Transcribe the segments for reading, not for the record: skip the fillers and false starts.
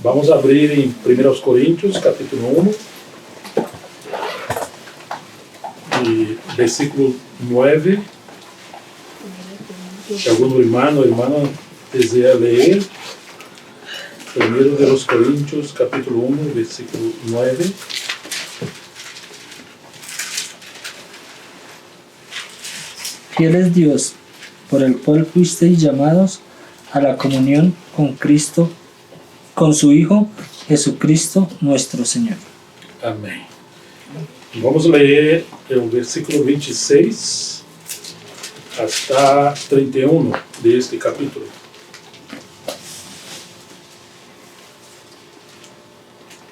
Vamos abrir em 1 Coríntios, capítulo 1, e versículo 9. Se algum irmão ou irmã deseja ler, 1 Coríntios, capítulo 1, versículo 9. Fiel es Dios, por el cual fuisteis llamados a la comunión con Cristo, con su Hijo Jesucristo nuestro Señor. Amém. Vamos ler o versículo 26 hasta 31 de este capítulo.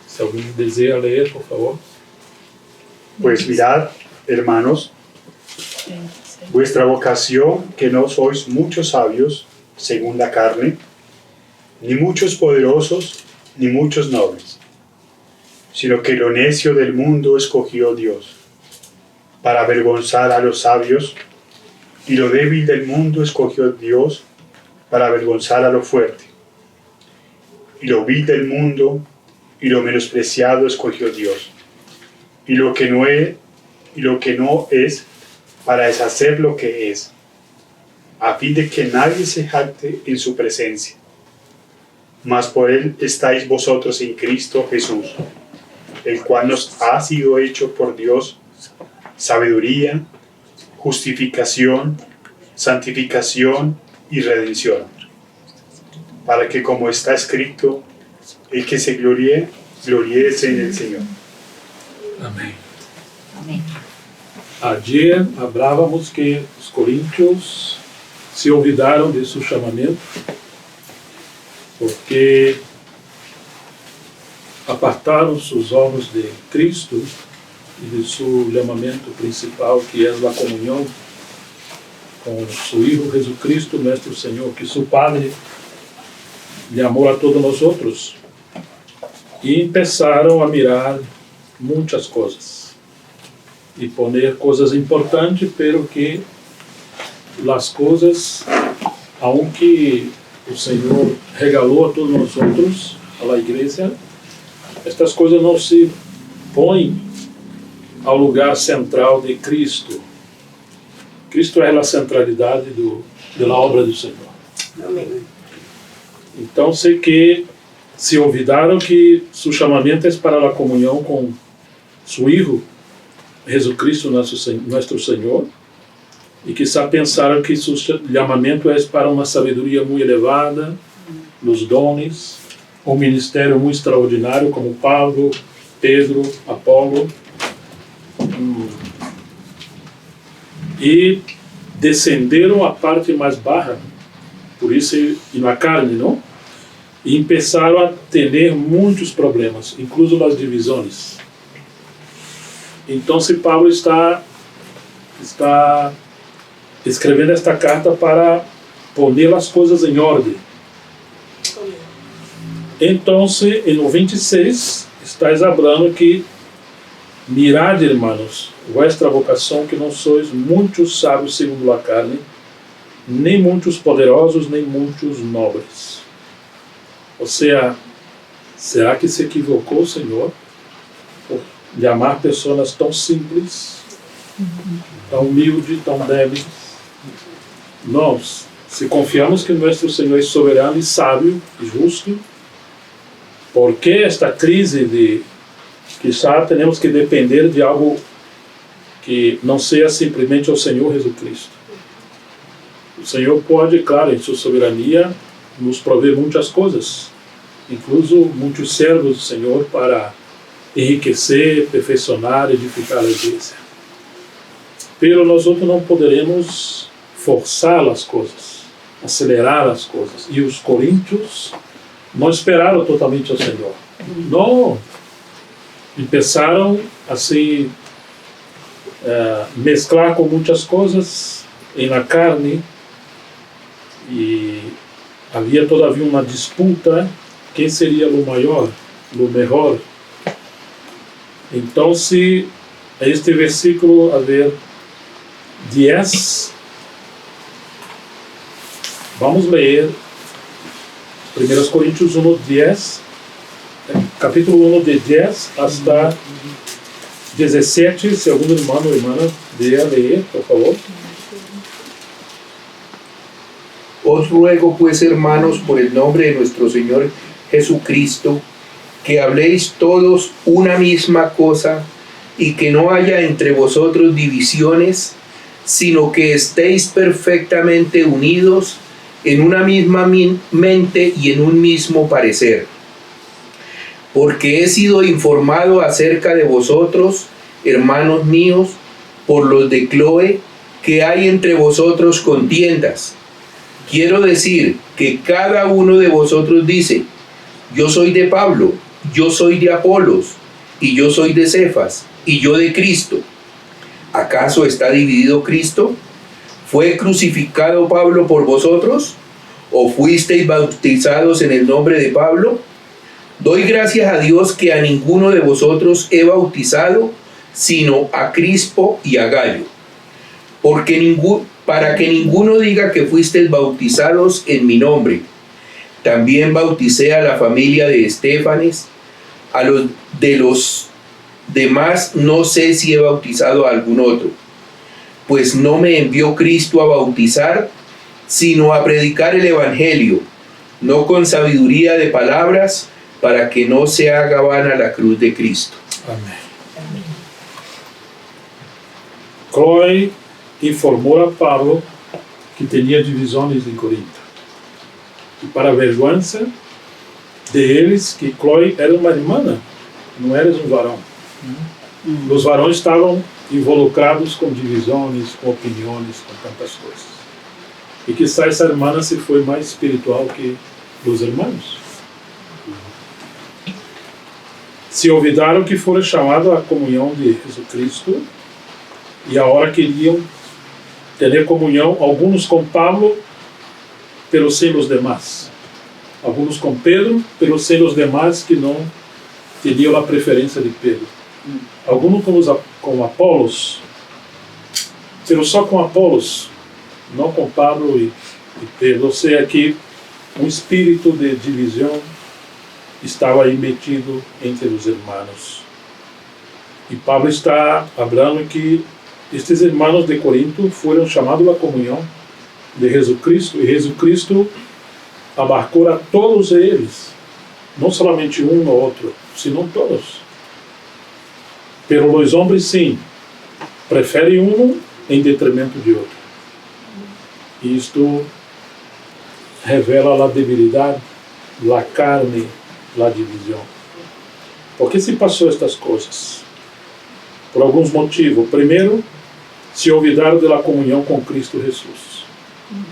Si alguien desea leer, por favor. Pues mirad, hermanos, vuestra vocación, que no sois muchos sabios, según la carne, ni muchos poderosos, ni muchos nobles, sino que lo necio del mundo escogió Dios, para avergonzar a los sabios, y lo débil del mundo escogió Dios, para avergonzar a lo fuerte, y lo vil del mundo, y lo menospreciado escogió Dios, y lo que no es, para deshacer lo que es, a fin de que nadie se jacte en su presencia. Mas por él estáis vosotros en Cristo Jesús, el cual nos ha sido hecho por Dios sabiduría, justificación, santificación y redención, para que, como está escrito, el que se gloríe, gloríese en el Señor. Amém. Ayer hablábamos que os coríntios se olvidaram de seu chamamento porque apartaram seus olhos de Cristo e de seu chamamento principal, que é a comunhão com seu Hijo Jesucristo, nosso Senhor, que seu Padre lhe amou a todos nós outros, e começaram a mirar muitas coisas e poner coisas importantes, pero que as coisas, aunque o Senhor regalou a todos nós outros, a igreja, estas coisas não se põem ao lugar central de Cristo. Cristo é a centralidade da obra do Senhor. Amém. Então, sei que se olvidaram que seu chamamento é para a comunhão com seu Hijo Jesucristo, nosso Senhor, e quizá pensaram que seu chamamento é para uma sabedoria muito elevada, os dons, um ministério muito extraordinário, como Paulo, Pedro, Apolo, e descenderam à parte mais baixa, por isso e na carne, não? E começaram a ter muitos problemas, incluso as divisões. Então, Paulo está escrevendo esta carta para poner as coisas em ordem. Então, no 26, está falando que mirad, hermanos, vuestra vocação, que não sois muitos sábios segundo a carne, nem muitos poderosos, nem muitos nobres. Ou seja, será que se equivocou o Senhor por chamar pessoas tão simples, tão humildes, tão débeis? Nós, se confiamos que nosso Senhor é soberano e sábio e justo, por que esta crise de quizá temos que depender de algo que não seja simplesmente o Senhor Jesucristo? O Senhor pode, claro, em sua soberania, nos prover muitas coisas, incluso muitos servos do Senhor para enriquecer, perfeccionar, edificar a igreja. Pero nós outros não poderemos forçar as coisas, acelerar as coisas. E os coríntios não esperaram totalmente o Senhor. Não. Começaram assim mesclar com muitas coisas na carne, e havia todavia uma disputa, quem seria o maior, o melhor. Então, se este versículo, a ver, 10, vamos ler 1 Coríntios 1, 10 capítulo 1 de 10 hasta 17, segundo hermano o hermana de leer, por favor. Os ruego pues, hermanos, por el nombre de nuestro Señor Jesucristo, que habléis todos una misma cosa y que no haya entre vosotros divisiones, sino que estéis perfectamente unidos en una misma mente y en un mismo parecer. Porque he sido informado acerca de vosotros, hermanos míos, por los de Cloe, que hay entre vosotros contiendas. Quiero decir que cada uno de vosotros dice: yo soy de Pablo, yo soy de Apolos, y yo soy de Cefas, y yo de Cristo. ¿Acaso está dividido Cristo? ¿Fue crucificado Pablo por vosotros? ¿O fuisteis bautizados en el nombre de Pablo? Doy gracias a Dios que a ninguno de vosotros he bautizado, sino a Crispo y a Gayo, para que ninguno diga que fuisteis bautizados en mi nombre. También bauticé a la familia de Estéfanes. A los demás no sé si he bautizado a algún otro, pues no me envió Cristo a bautizar, sino a predicar el Evangelio, no con sabiduría de palabras, para que no se haga vana la cruz de Cristo. Amém. Chloe informou a Paulo que tinha divisões em Corinto. E para a vergonha deles, que Chloe era uma irmã, não era um varão. Os varões estavam involucrados com divisões, com opiniões, com tantas coisas. E quizá essa irmã se foi mais espiritual que os irmãos. Se olvidaram que foram chamados à comunhão de Jesus Cristo e agora queriam ter comunhão, alguns com Pablo, pero sem os demais. Alguns com Pedro, pero sem os demais que não tinham a preferência de Pedro. Alguns com Apolos, pero só com Apolos, não com Pablo e Pedro. Ou seja, que um espírito de divisão estava aí metido entre os irmãos. E Pablo está falando que estes irmãos de Corinto foram chamados à comunhão de Jesus Cristo, e Jesus Cristo abarcou a todos eles, não somente um ou outro, senão todos. Pero os homens, sim, preferem um em detrimento de outro. E isto revela a debilidade, a carne, a divisão. Por que se passou estas coisas? Por alguns motivos. Primeiro, se olvidaram da comunhão com Cristo Jesus.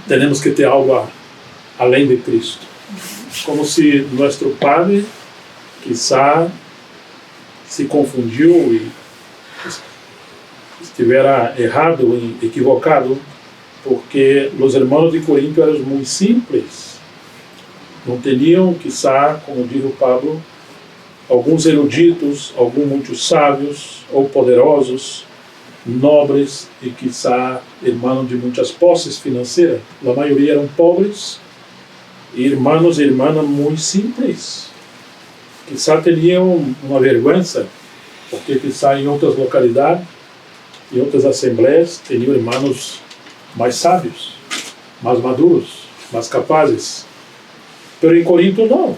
Temos que ter algo além de Cristo. Como se nosso Padre, quizá, se confundiu e estivera errado e equivocado, porque os irmãos de Corinto eram muito simples. Não tinham, quizá, como diz o Pablo, alguns eruditos, alguns muito sábios ou poderosos, nobres e, quizá, irmãos de muitas posses financeiras. A maioria eram pobres e irmãos e irmãs muito simples. Quizá teriam uma vergonha, porque quizá em outras localidades, em outras assembleias, teriam irmãos mais sábios, mais maduros, mais capazes. Pero em Corinto não.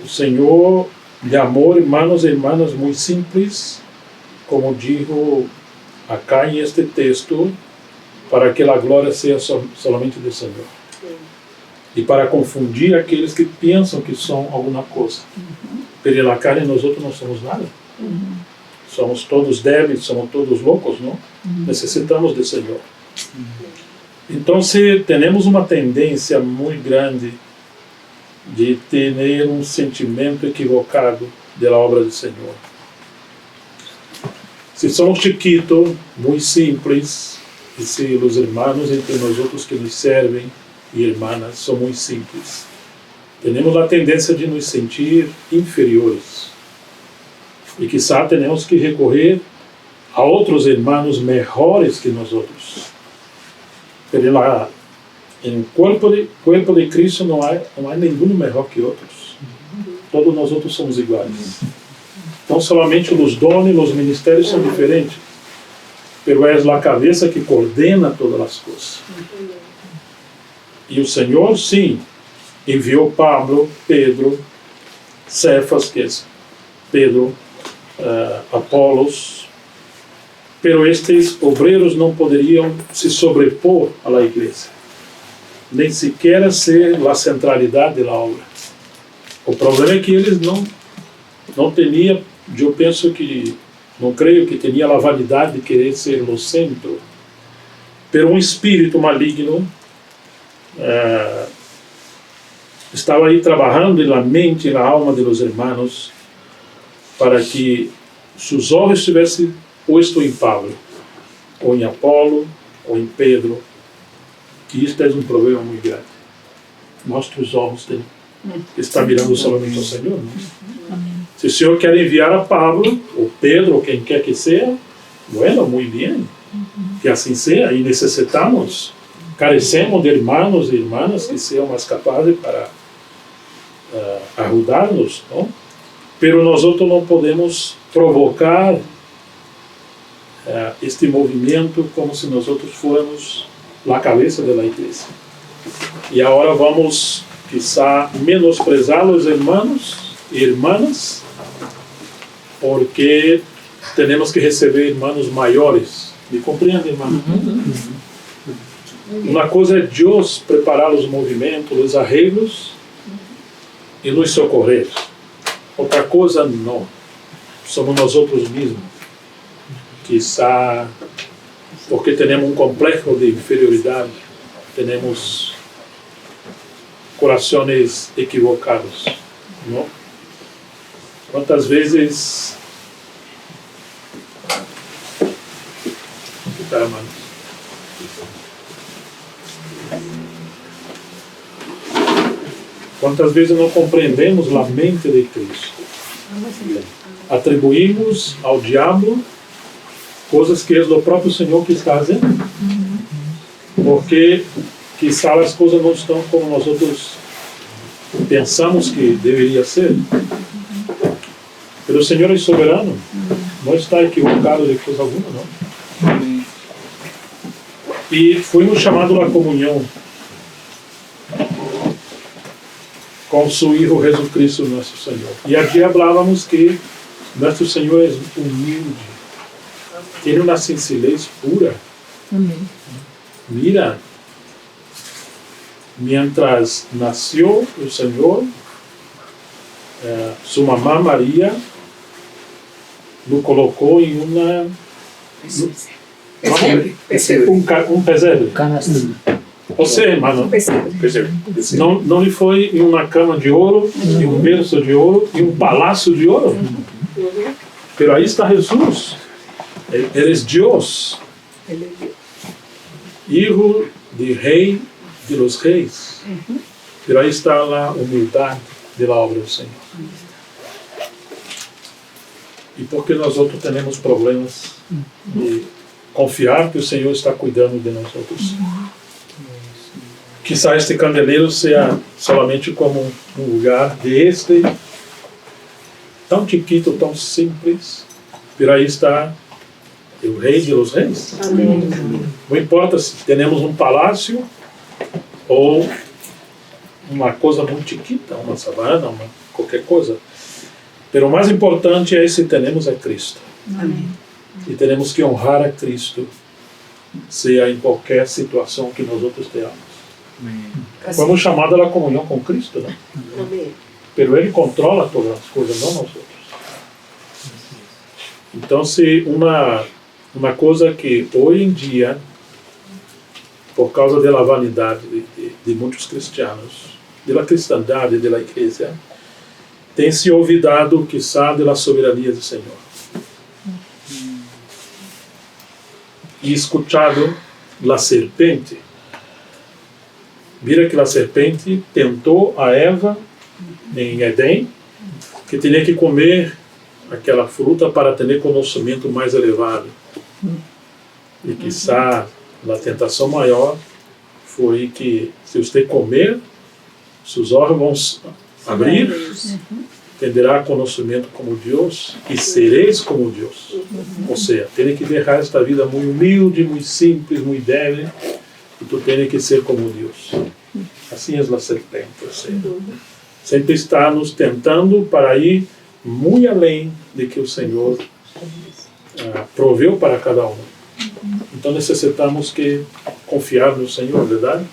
O Senhor chamou irmãos e irmãs muito simples, como digo acá em este texto, para que a glória seja somente do Senhor. E para confundir aqueles que pensam que são alguma coisa. Pero na carne nós outros não somos nada. Somos todos débeis, somos todos loucos, não? Necessitamos do Senhor. Então, temos uma tendência muito grande de ter um sentimento equivocado da obra do Senhor. Se somos chiquitos, muito simples, e se os irmãos entre nós outros que nos servem e irmãs são muito simples, temos a tendência de nos sentir inferiores. E quizá temos que recorrer a outros irmãos melhores que nós outros. Pero em corpo de Cristo não há nenhum melhor que outros. todos nós outros somos iguais. Não solamente os dones, os ministérios são diferentes, pero é a cabeça que coordena todas as coisas. E o Senhor, sim, enviou Pablo, Pedro, Cefas, que é Pedro, Apolos, pero estes obreiros não poderiam se sobrepor à igreja, nem sequer ser a centralidade da obra. O problema é que eles não tinham, eu penso que, não creio que tinha a validade de querer ser o centro, pero um espírito maligno estava aí trabalhando na mente e na alma de los hermanos para que seus olhos estivessem postos em Pablo, ou em Apolo, ou em Pedro. E isto é um problema muito grande. Nossos olhos estão mirando somente ao Senhor. Não? Se o Senhor quer enviar a Pablo, ou Pedro, ou quem quer que seja, bueno, muito bem, que assim seja. E necessitamos, carecemos de irmãos e irmãs que sejam mais capazes para ajudar-nos, não? Pero nós outros não podemos provocar este movimento como se nós outros fôssemos a cabeça da igreja. E agora vamos, quizá, menosprezar os irmãos e irmãs, porque temos que receber irmãos maiores. Me compreende, irmão? Uma coisa é Deus preparar os movimentos, os arreglos e nos socorrer. Outra coisa, não. Somos nós outros mesmos. Quizá porque temos um complexo de inferioridade, temos corações equivocados, não? Quantas vezes quantas vezes não compreendemos a mente de Cristo? Atribuímos ao diabo coisas que é o próprio Senhor que está fazendo, porque quizá as coisas não estão como nós outros pensamos que deveria ser. Mas o Senhor é soberano, não está equivocado de coisa alguma, não. E fomos chamados à comunhão com seu Hijo Jesus Cristo, nosso Senhor. E aqui falávamos que nosso Senhor é humilde, tem uma sencillez pura. Mira, mientras nació o Senhor, sua mamã Maria lo colocou em um pesebre. Você, irmão, não lhe foi em uma cama de ouro, em um berço de ouro, em um palácio de ouro? Pero aí está Jesus. Eres Deus, Hijo de Rei de los Reis. Pero aí está a humildade da obra do Senhor. E porque nós outros temos problemas de confiar que o Senhor está cuidando de nós outros. Quizá este candeeiro seja somente como um lugar tão chiquito, tão simples, pero aí está o Rei de los Reis. Amém. Não importa se temos um palácio ou uma coisa muito chiquita, uma savana, qualquer coisa. Pero o mais importante é se temos a Cristo. Amém. E temos que honrar a Cristo, seja em qualquer situação que nós outros tenhamos. Fomos chamados à comunhão com Cristo, né? Amém. Pero Ele controla todas as coisas, não nós outros. Então, se uma coisa que hoje em dia, por causa da vanidade de muitos cristianos, da cristandade, da igreja, tem se olvidado, quizá, da soberania do Senhor. E escutado a serpente. Mira que a serpente tentou a Eva em Edém, que tinha que comer aquela fruta para ter conhecimento mais elevado. E quizá a tentação maior foi que, se você comer, seus olhos vão abrir tendrá conhecimento como Deus e sereis como Deus. Ou seja, tem que deixar esta vida muito humilde, muito simples, muito débil, e tu tens que ser como Deus. Assim é a serpente. Ou seja, sempre está nos tentando para ir muito além de que o Senhor proveu para cada um. Então necessitamos que confiar no Senhor, verdade?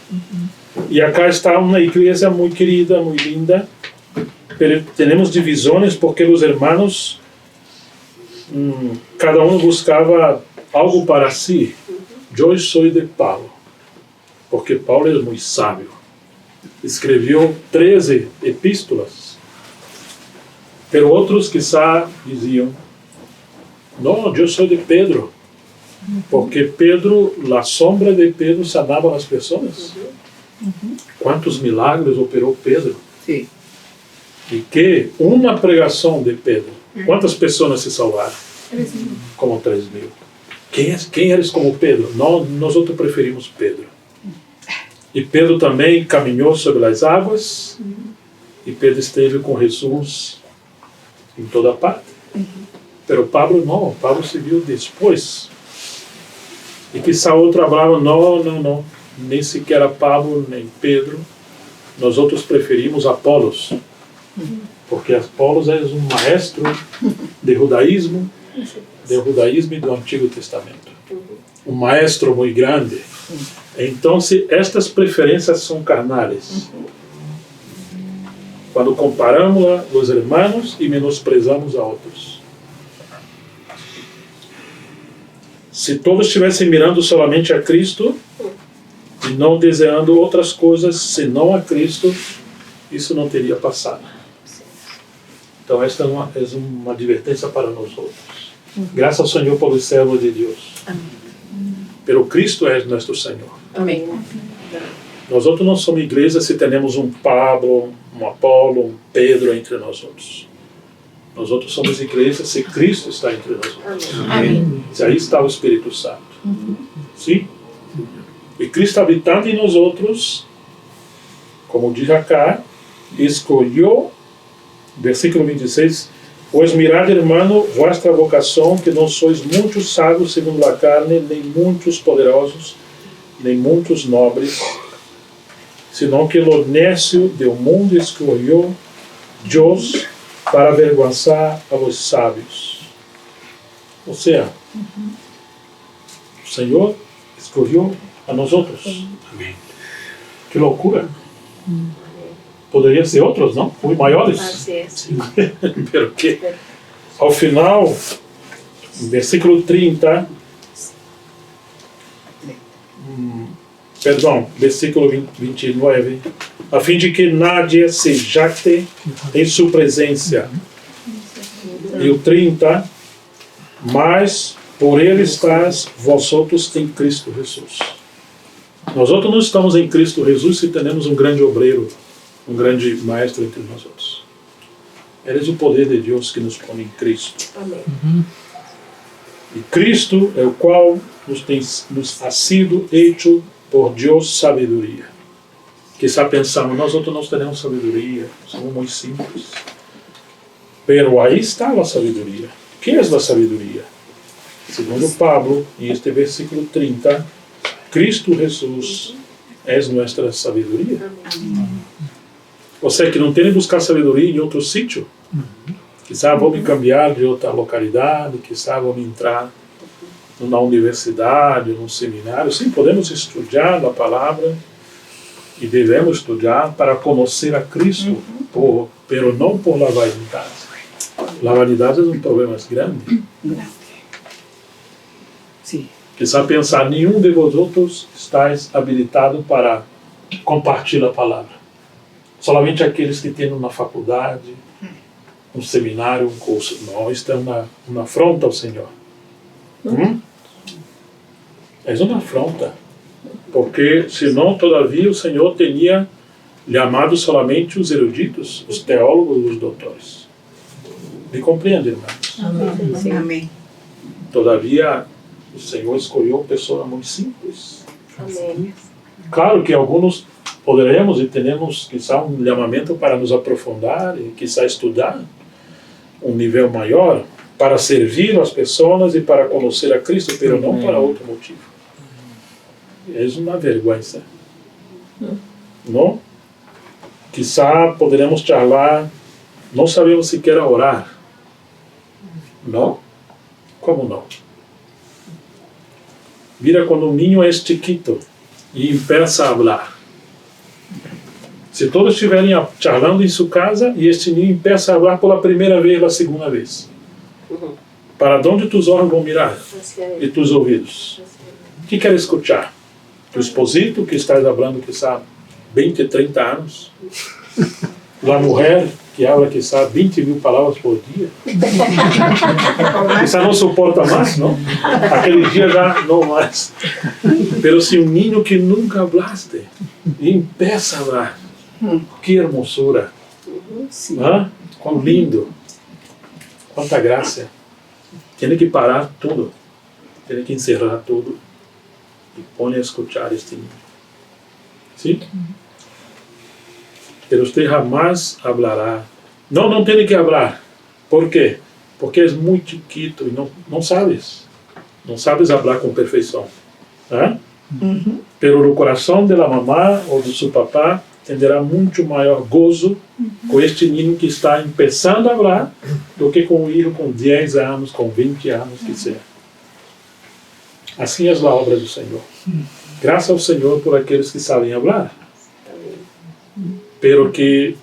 E acá está uma igreja muito querida, muito linda. Pero temos divisões porque os irmãos, cada um buscava algo para si. Eu sou de Paulo, porque Paulo é muito sábio. Escreveu 13 epístolas. Pero outros quizá diziam, não, eu sou de Pedro, porque Pedro, a sombra de Pedro sanava as pessoas. Quantos milagres operou Pedro? Sí. E que uma pregação de Pedro, quantas pessoas se salvaram? 3.000. Como 3.000. Quem eres como Pedro? Nós outros preferimos Pedro. E Pedro também caminhou sobre as águas, e Pedro esteve com Jesus em toda parte. Pero Pablo não, Pablo seguiu depois. E quizá outro falava, não, nem sequer a Pablo, nem Pedro. Nós outros preferimos Apolos, porque Apolos é um maestro de judaísmo e do Antigo Testamento. Um maestro muito grande. Então, se estas preferências são carnais, quando comparamos a os irmãos e menosprezamos a outros. Se todos estivessem mirando somente a Cristo e não desejando outras coisas senão a Cristo, isso não teria passado. Então esta é uma advertência para nós outros. Graças ao Senhor pelo servo de Deus. Pero Cristo é nosso Senhor. Amém. Nós outros não somos igreja se temos um Pablo, um Apolo, um Pedro entre nós outros. Nós outros somos igreja se Cristo está entre nós outros. Amém. Se aí está o Espírito Santo. Sim? E Cristo habitando em nós outros, como diz acá, escolheu, versículo 26, pois mirad, hermano, vossa vocação, que não sois muitos sábios segundo a carne, nem muitos poderosos, nem muitos nobres, senão que o nécio do mundo escolheu Deus para avergonçar a los sábios. Ou seja, o Senhor escolheu a nós outros. Amém. Que loucura! Poderiam ser outros, não? Muito maiores. Así es. Pero que, ao final, versículo 30, versículo 29, a fim de que nadie se jacte em sua presença. E o 30, mas por ele estás vós outros em Cristo Jesus. Nós outros não estamos em Cristo Jesus se temos um grande obreiro, um grande maestro entre nós outros. Eres o poder de Deus que nos põe em Cristo. Amém. E Cristo é o qual nos ha sido hecho por Deus sabedoria. Quizá pensamos, nós outros não teremos sabedoria, somos muito simples. Pero aí está a sabedoria. O que é a sabedoria? Segundo Pablo, em este versículo 30, Cristo Jesus é nossa sabedoria. Ou seja, que não tem que buscar sabedoria em outro sítio. Quizá vou me cambiar de outra localidade, quizá vou me entrar numa universidade, num seminário. Sim, podemos estudar a palavra e devemos estudar para conhecer a Cristo, pero não por la vaidade. La vaidade é um problema grande. Sí. Quizá pensar, nenhum de vosotros estáis habilitado para compartilhar a palavra. Somente aqueles que têm uma faculdade, um seminário, um curso. Não, isto é uma afronta ao Senhor. É uma afronta. Porque, senão, todavia, o Senhor teria chamado somente os eruditos, os teólogos, os doutores. Me compreende, irmãos? Amém. Amém. Todavia, o Senhor escolheu pessoas muito simples. Amém. Claro que alguns poderemos e temos quizá um chamamento para nos aprofundar e quizá estudar um nível maior para servir as pessoas e para conhecer a Cristo, mas não para outro motivo. É uma vergonha. Não? Quizá poderemos charlar, não sabemos sequer orar. Não? Como não? Mira quando um ninho é chiquito e começa a falar. Se todos estiverem charlando em sua casa e este ninho começa a falar pela primeira vez, pela segunda vez, para onde tus olhos vão mirar e tus ouvidos? O que quer escutar? O esposito que está falando que sabe 20, 30 anos? A mulher que habla que sabe 20.000 palavras por dia? Quizá não suporta mais, não? Aquele dia já não mais. Mas se um ninho que nunca hablaste e empieza a falar, que hermosura! Quão lindo! Quanta graça! Tem que parar tudo. Tem que encerrar tudo e põe a escutar este ninho. Sim? Pero usted jamás hablará. Não tem que falar. Por quê? Porque é muito chiquito e não sabes. Não sabes falar com perfeição. Pero no coração da mamá ou do seu papá terá muito maior gozo com este ninho que está começando a falar do que com um filho com 10 anos, com 20 anos, que seja. Assim é a obra do Senhor. Graças ao Senhor por aqueles que sabem falar. Pero que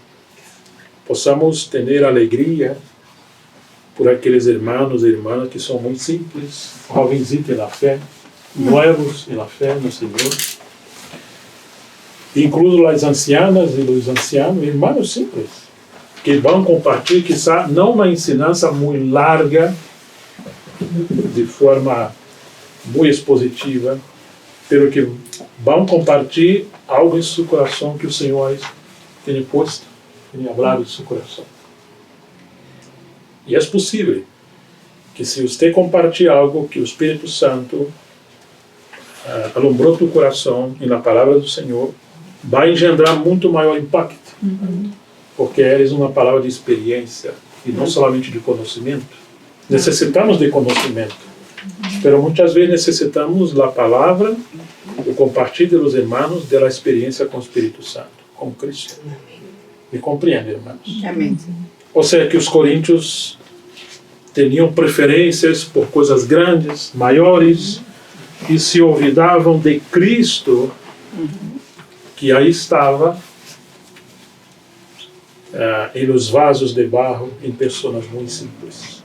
possamos ter alegria por aqueles irmãos e irmãs que são muito simples, jovenzitos na fé, novos na fé no Senhor. Incluso as ancianas e os ancianos, irmãos simples, que vão compartilhar, quizá, não uma ensinança muito larga, de forma muito expositiva, pero que vão compartilhar algo em seu coração que o Senhor tem posto, tem falado em seu coração. E é possível que se você compartilhar algo que o Espírito Santo alumbrou teu coração e na palavra do Senhor, vai engendrar muito maior impacto, porque eres uma palavra de experiência e não somente de conhecimento. Necessitamos de conhecimento, mas muitas vezes necessitamos da palavra, o compartilho dos irmãos, da experiência com o Espírito Santo, com Cristo. Me compreende, irmãos? Amém. Ou seja, que os coríntios tinham preferências por coisas grandes, maiores, e se olvidavam de Cristo, que aí estava em los vasos de barro, em pessoas muito simples.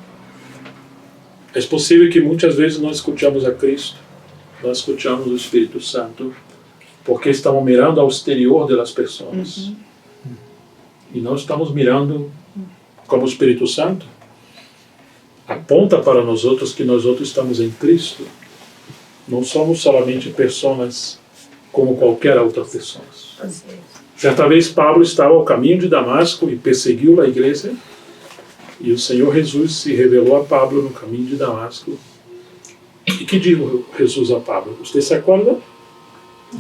É possível que muitas vezes não escutamos a Cristo, não escutamos o Espírito Santo, porque estamos mirando ao exterior das pessoas. E não estamos mirando como o Espírito Santo aponta para nós outros que nós outros estamos em Cristo. Não somos somente pessoas como qualquer outra pessoa. Certa vez Pablo estava ao caminho de Damasco e perseguiu a igreja, e o Senhor Jesus se revelou a Pablo no caminho de Damasco. E que disse Jesus a Pablo? Você se acorda?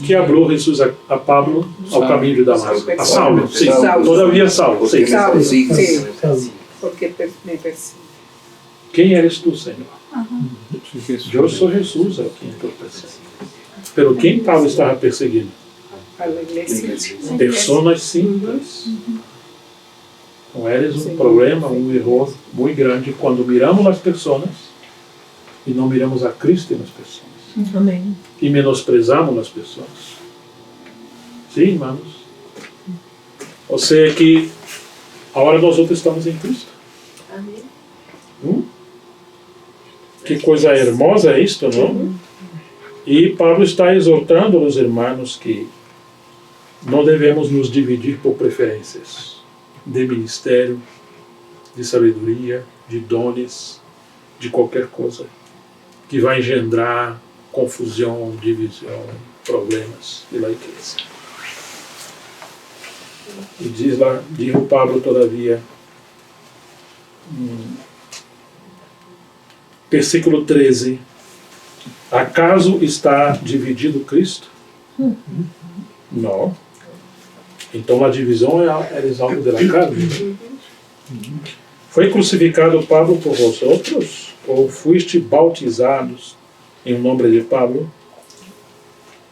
Que falou Jesus a Pablo ao caminho de Damasco? A Saulo, sim. Todavia Saulo, sim. Saulo, sim. Porque me persegue. Quem eres tu, Senhor? Eu sou Jesus a quem estou perseguindo. Pero quem Paulo estava perseguindo? A igreja. Pessoas simples. Não eres um problema, um erro muito grande quando miramos as pessoas e não miramos a Cristo nas pessoas. Amém. E menosprezamos as pessoas. Sim, irmãos? Ou seja, que agora nós outros estamos em Cristo. Amém. Que coisa hermosa é isto, não? E Pablo está exortando os irmãos que não devemos nos dividir por preferências de ministério, de sabedoria, de dones, de qualquer coisa que vai engendrar confusão, divisão, problemas pela igreja. E diz o Pablo todavia, versículo 13, acaso está dividido Cristo? Não. Então a divisão é algo da carne. Foi crucificado Pablo por vosotros? Ou fuiste bautizados em nome de Pablo?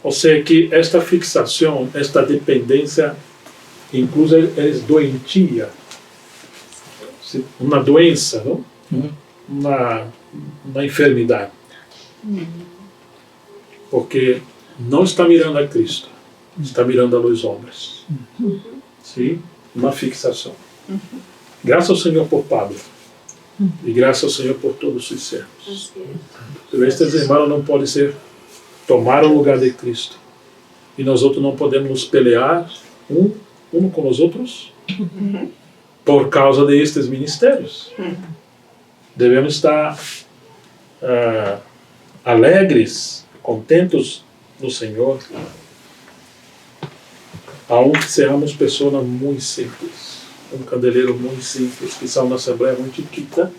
Ou seja, que esta fixação, esta dependência, incluso é doentia. Uma doença, não? Uma enfermidade. Porque não está mirando a Cristo, está mirando a los homens. Sim? Uma fixação. Graças ao Senhor por Pablo. E graças ao Senhor por todos os servos. Estes irmãos não podem tomar o lugar de Cristo. E nós outros não podemos nos pelear um com os outros por causa destes ministérios. Devemos estar alegres, contentos no Senhor, aunque sejamos pessoas muito simples. Candeleiro muito simples, que são uma assembleia muito chiquita,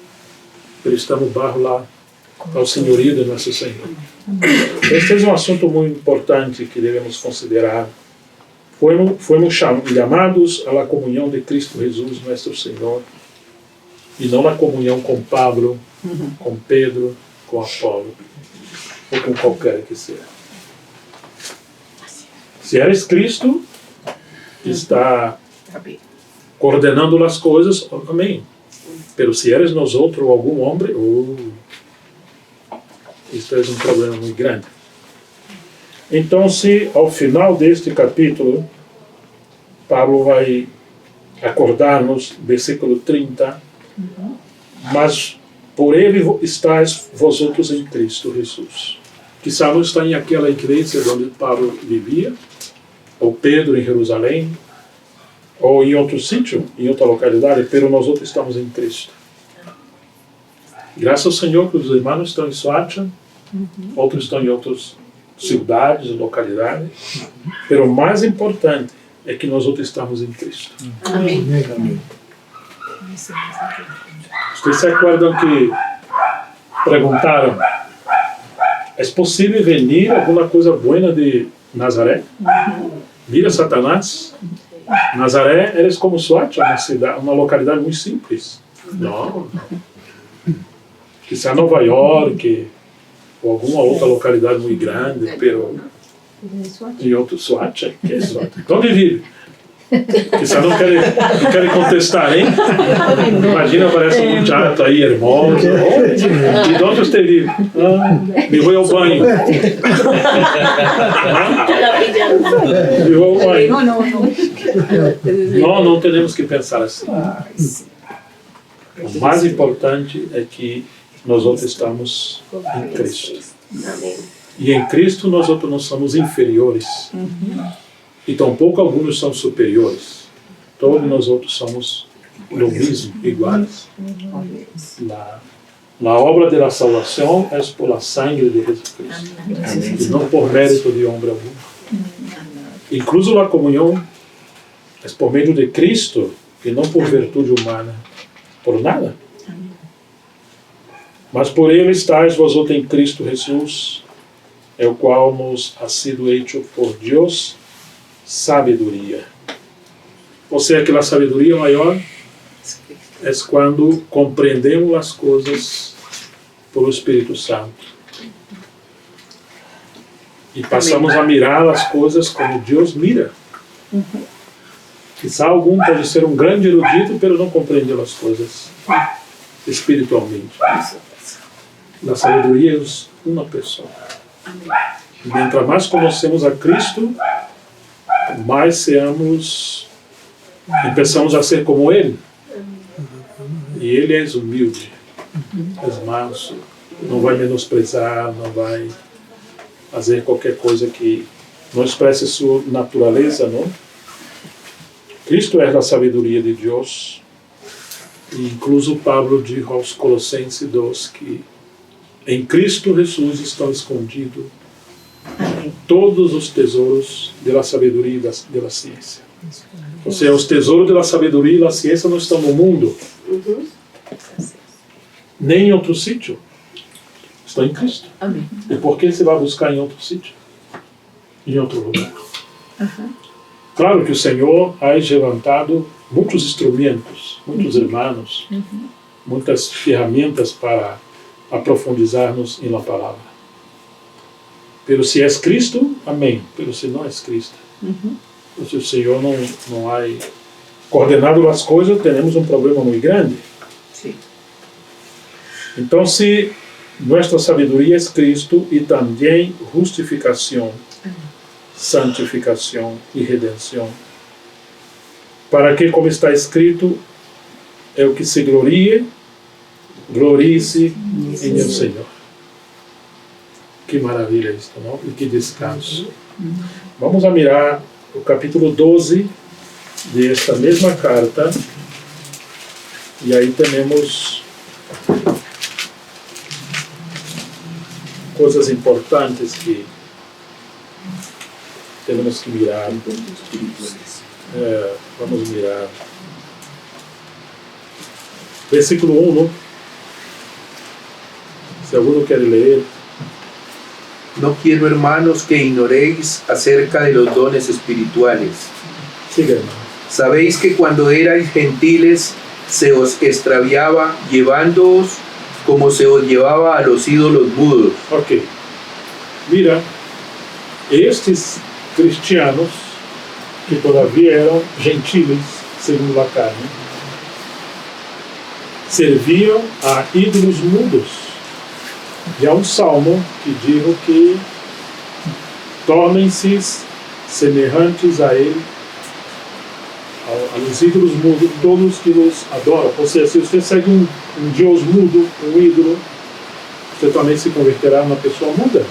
mas estamos barro lá ao senhorio de nosso Senhor. Este é um assunto muito importante que devemos considerar. Fomos chamados à comunhão de Cristo Jesus, nosso Senhor, e não na comunhão com Pablo, com Pedro, com Apolo, ou com qualquer que seja. Se eres Cristo, está coordenando as coisas, amém. Pero se eres nós outro ou algum homem, isto é um problema muito grande. Então, se ao final deste capítulo, Pablo vai acordar-nos, versículo 30, mas por ele estáis vosotros em Cristo Jesus. Quizá não está em aquela igreja onde Pablo vivia, ou Pedro em Jerusalém, ou em outro sítio, em outra localidade, pero nós outros estamos em Cristo. Graças ao Senhor que os irmãos estão em Soacha, outros estão em outras cidades, localidades, pero o mais importante é que nós outros estamos em Cristo. Amém. Vocês se acordam que perguntaram: é possível venir alguma coisa boa de Nazaré? Mira Satanás. Nazaré era como Soacha, uma localidade muito simples. Não. Quizá Nova York, ou alguma outra localidade muito grande, pero em outro Soacha, que é Soacha? Onde vive? Quizá não querem contestar, hein? Imagina, aparece um muchacho aí, hermoso. E de onde você vive? Me vou ao banho. Me vou ao banho. Não temos que pensar assim. O mais importante é que nós outros estamos em Cristo. E em Cristo nós outros não somos inferiores. E tampouco alguns são superiores. Todos nós outros somos do mesmo, iguais. A obra da salvação é por la sangre de Jesus Cristo. E não por mérito de homem algum. Incluso a comunhão é por meio de Cristo e não por virtude humana. Por nada. Mas por ele estáis vós outros em Cristo Jesus, é o qual nos ha sido hecho por Deus sabedoria. Ou seja, que a sabedoria maior é quando compreendemos as coisas pelo Espírito Santo. E passamos a mirar as coisas como Deus mira. Quizá algum pode ser um grande erudito, mas não compreendeu as coisas espiritualmente. A sabedoria é uma pessoa. E mientras mais conhecemos a Cristo, mais começamos a ser como Ele. E Ele é humilde, é manso, não vai menosprezar, não vai fazer qualquer coisa que não expresse sua natureza, não? Cristo é a sabedoria de Deus. E incluso Pablo diz aos Colossenses 2 que em Cristo Jesus estão escondidos todos os tesouros da sabedoria e da ciência. Ou seja, os tesouros da sabedoria e da ciência não estão no mundo, nem em outro sítio. Estão em Cristo. E por que você vai buscar em outro sítio? Em outro lugar? Claro que o Senhor ha levantado muitos instrumentos, muitos irmãos, muitas ferramentas para aprofundizar-nos na palavra. Pero se é Cristo, amém. Pero se não é Cristo, se o Senhor não ha coordenado as coisas, temos um problema muito grande. Sim. Então, se nossa sabedoria é Cristo e também justificação, santificação e redenção, para que, como está escrito, é o que se glorie-se em o Senhor. Que maravilha isso, não? E que descanso. Vamos a mirar o capítulo 12 desta mesma carta, e aí temos coisas importantes que temos que mirar. Vamos mirar. Versículo 1, se alguno quer ler. No quiero, hermanos, que ignoréis acerca de los dones espirituales. Siga, hermano. Sabéis que cuando erais gentiles se os extraviaba llevándoos como se os llevaba a los ídolos mudos. Ok. Mira, estes cristianos, que todavia eram gentiles, segundo a carne, serviam a ídolos mudos. E há um salmo que diz que tornem-se semelhantes a ele, aos ídolos mudos, todos que os adoram. Ou seja, se você segue um Deus mudo, um ídolo, você também se converterá numa pessoa muda.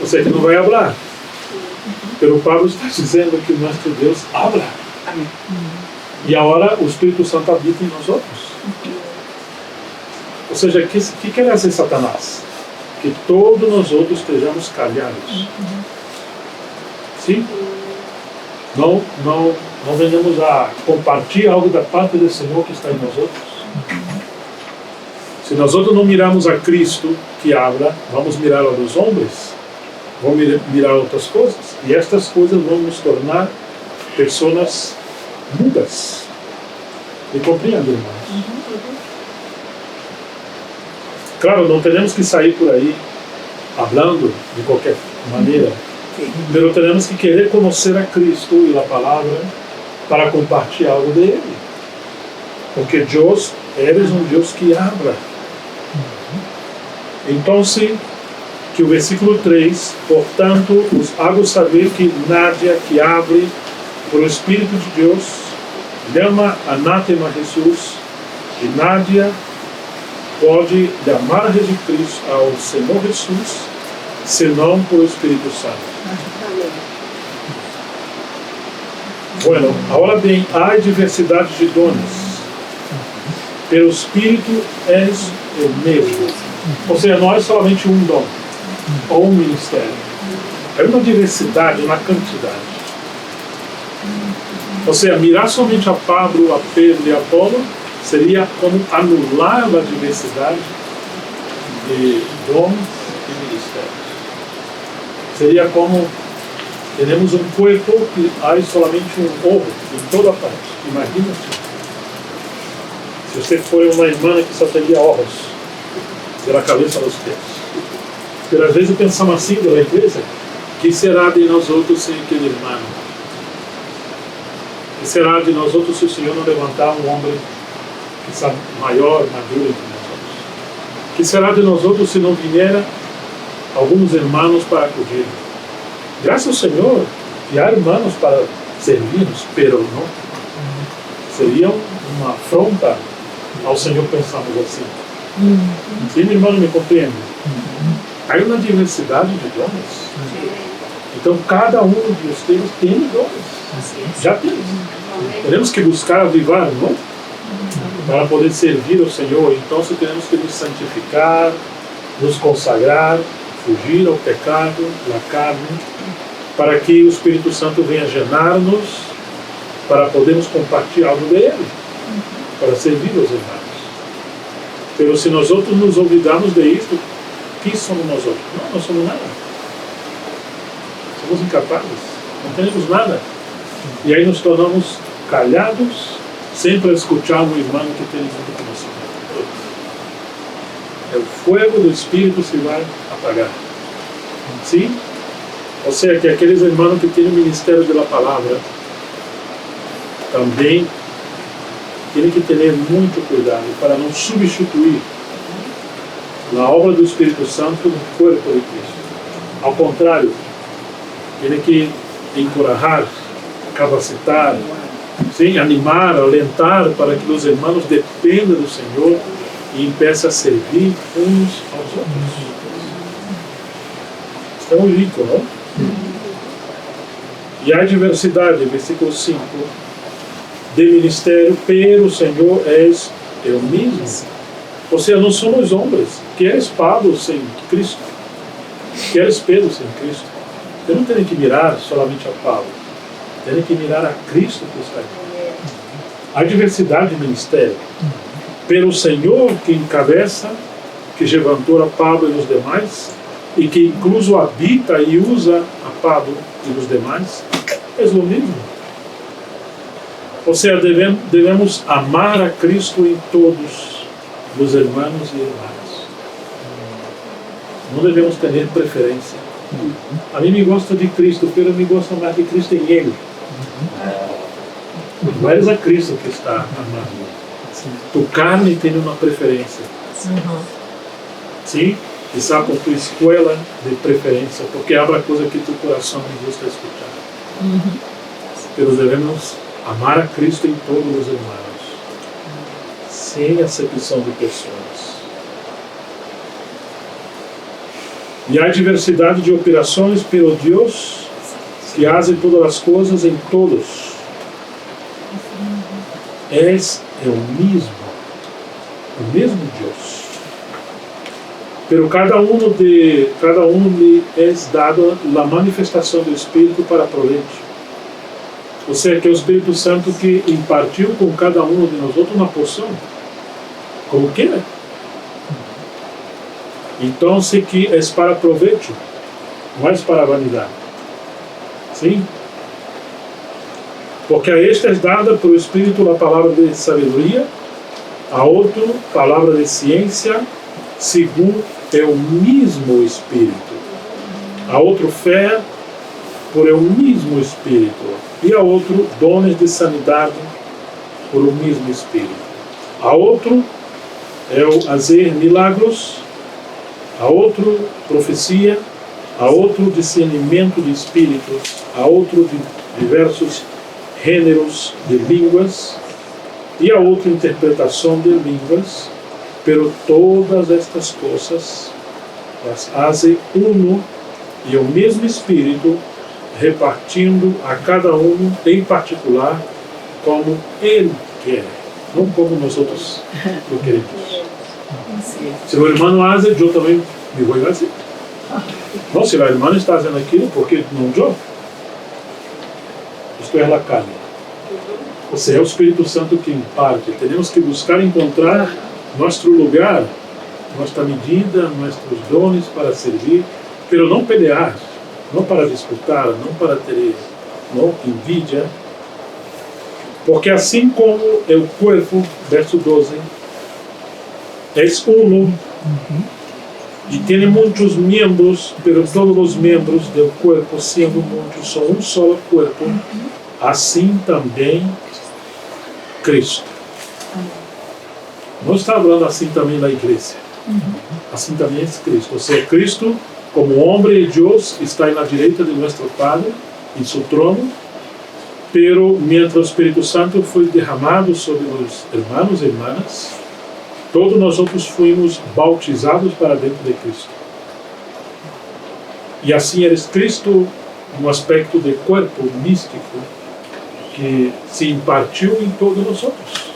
Você que não vai falar. Pero Pablo está dizendo que nosso Deus habla. Amém. E agora o Espírito Santo habita em nós outros. Ou seja, o que quer dizer Satanás? Que todos nós outros estejamos calhados. Sim? Não venhamos a compartilhar algo da parte do Senhor que está em nós outros. Se nós outros não miramos a Cristo que habla, vamos mirar a dos homens, vamos mirar outras coisas, e estas coisas vão nos tornar pessoas mudas. Me compreende, irmãos? Claro, não temos que sair por aí falando de qualquer maneira, mas temos que querer conhecer a Cristo e a palavra para compartilhar algo dele. Porque Deus, eres um Deus que habla. Então, que o versículo 3, portanto, os hago saber que nadie que abre por o Espírito de Deus chama anátema Jesus, e nadie pode chamar a Jesus Cristo ao Senhor Jesus, senão por o Espírito Santo. Bueno, agora bem, há diversidade de dones, pero o Espírito é o mesmo. Ou seja, não é somente um dom ou um ministério. É uma diversidade na quantidade. Ou seja, mirar somente a Pablo, a Pedro e a Apolo seria como anular a diversidade de dons e ministérios. Seria como temos um corpo que há somente um ouro em toda parte. Imagina se você for uma irmã que só teria olhos pela cabeça aos pés. Porque às vezes pensamos assim da igreja: que será de nós outros sem aquele irmão? Que será de nós outros se o Senhor não levantar um homem que está maior, maduro entre nós outros? Que será de nós outros se não vier alguns irmãos para acudir? Graças ao Senhor que há irmãos para servir-nos, pero não seria uma afronta ao Senhor pensarmos assim. Sim, meu irmão, me compreende? Há uma diversidade de dons. Então, cada um de vocês tem dons. Já temos. Temos que buscar avivar, não? Para poder servir ao Senhor. Então, temos que nos santificar, nos consagrar, fugir ao pecado, da carne, para que o Espírito Santo venha gerar-nos, para podermos compartilhar algo dele, para servir aos irmãos. Mas se nós outros nos olvidarmos de isto, que somos nós outros? Não somos nada. Somos incapazes, não temos nada. E aí nos tornamos calhados, sempre escuchamos o irmão que tem muito conhecimento. O fogo do Espírito se vai apagar. Sim? Ou seja, que aqueles irmãos que têm o ministério da palavra também têm que ter muito cuidado para não substituir a obra do Espírito Santo no corpo de Cristo. Ao contrário, tem que encorajar, capacitar, sim, animar, alentar para que os irmãos dependam do Senhor e empiecem a servir uns aos outros. Está muito rico, não? E a diversidade, versículo 5, de ministério, pero o Senhor és eu mesmo. Ou seja, não somos homens. Queres Pablo sem Cristo? Queres Pedro sem Cristo? Você não tem que mirar solamente a Paulo. Tem que mirar a Cristo que está aqui. A diversidade de ministério. Pelo Senhor que encabeça, que levantou a Pablo e os demais, e que incluso habita e usa a Pablo e os demais, é o mesmo. Ou seja, devemos amar a Cristo em todos os irmãos e irmãs. Não devemos ter preferência. A mim me gosta de Cristo, pero me gosta mais de Cristo em Ele. Não é a Cristo que está amando. Tu carne tem uma preferência. Sim? Está com tua escola de preferência, porque abra coisa que tu coração não gosta de escutar. Pero devemos amar a Cristo em todos os irmãos, sem acepção de pessoas. E há diversidade de operações, pero Deus que hace todas as coisas em todos. És o mesmo Deus. Pero cada um lhe é dado a manifestação do Espírito para proveito. Ou seja, que é o Espírito Santo que impartiu com cada um de nós outros uma porção, como queira. Então, se que é para proveito, não é para vanidade. Sim? Porque a este é dada por Espírito a palavra de sabedoria, a outro palavra de ciência, segundo é o mesmo Espírito. A outro fé, por o mesmo Espírito. E a outro dones de sanidade, por o mesmo Espírito. A outro é o fazer milagros, a outro profecia, a outro discernimento de espíritos, a outro de diversos gêneros de línguas e a outra interpretação de línguas, pero todas estas coisas las hace uno e o mesmo Espírito, repartindo a cada um em particular como Ele quer, não como nós outros lo queremos. Se o irmão hace, eu também me vou fazer. Não, se o irmão está fazendo aquilo, porque não eu? Isto é a carne. Ou seja, é o Espírito Santo que imparte. Temos que buscar encontrar nosso lugar, nossa medida, nossos dones para servir, pero não pelear, não para disputar, não para ter envidia, porque assim como é o corpo, verso 12, é uno e tem muitos membros, pero todos os membros do corpo, sendo muitos, são um só corpo, assim também Cristo. Não está falando assim também da igreja. Assim também é Cristo. Ou seja, Cristo, como homem de Deus, está na direita de nosso Padre, em seu trono, pero mientras o Espírito Santo foi derramado sobre os irmãos e irmãs, todos nós outros fomos bautizados para dentro de Cristo. E assim eres Cristo no aspecto de corpo místico que se impartiu em todos nós outros.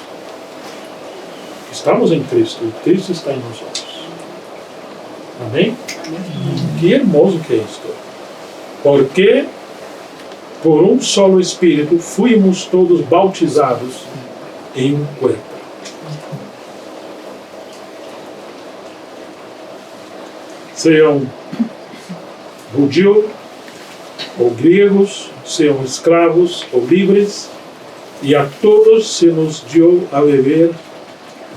Estamos em Cristo e Cristo está em nós outros. Amém? Que hermoso que é isto. Porque por um só Espírito fomos todos bautizados em um corpo. Seja um judeu, ou griegos, sejam escravos ou livres, e a todos se nos deu a beber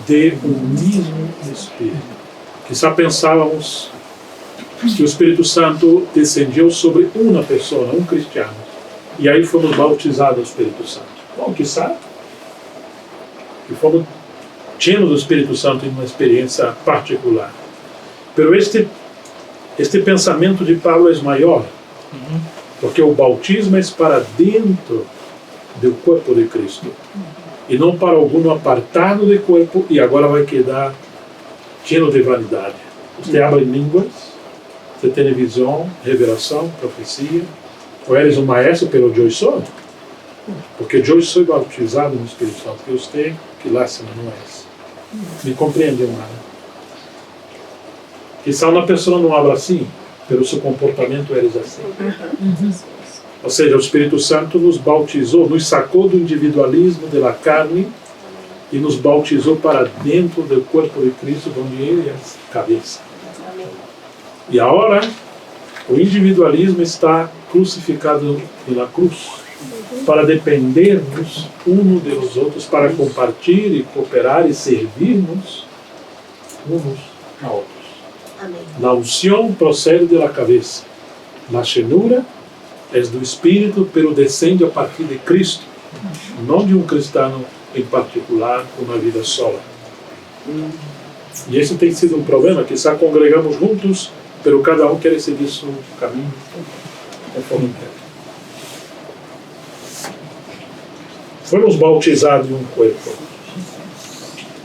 de um mesmo Espírito. Quizá pensávamos que o Espírito Santo descendeu sobre uma pessoa, um cristiano, e aí fomos bautizados do Espírito Santo. Bom, quizá que fomos cheios do Espírito Santo em uma experiência particular. Mas este pensamento de Paulo é maior, porque o bautismo é para dentro do corpo de Cristo, e não para algum apartado do corpo e agora vai quedar cheio de vanidade. Você habla em línguas, você tem visão, revelação, profecia, ou eres um maestro, pero eu sou? Porque eu sou bautizado no Espírito Santo, e você, que lástima, não é. Me compreende, amado? Quizá uma pessoa não habla assim, pelo seu comportamento eres assim. Ou seja, o Espírito Santo nos bautizou, nos sacou do individualismo da carne e nos bautizou para dentro do corpo de Cristo, onde Ele é a cabeça. E agora, o individualismo está crucificado na cruz, para dependermos uns dos outros, para compartilhar e cooperar e servirmos uns a outros. A unção procede da cabeça, a llenura é do Espírito, pero descende a partir de Cristo, não de um cristão em particular, com uma vida sola. E esse tem sido um problema, que só congregamos juntos, pero cada um quer seguir seu caminho conforme quer. Fomos bautizados em um corpo,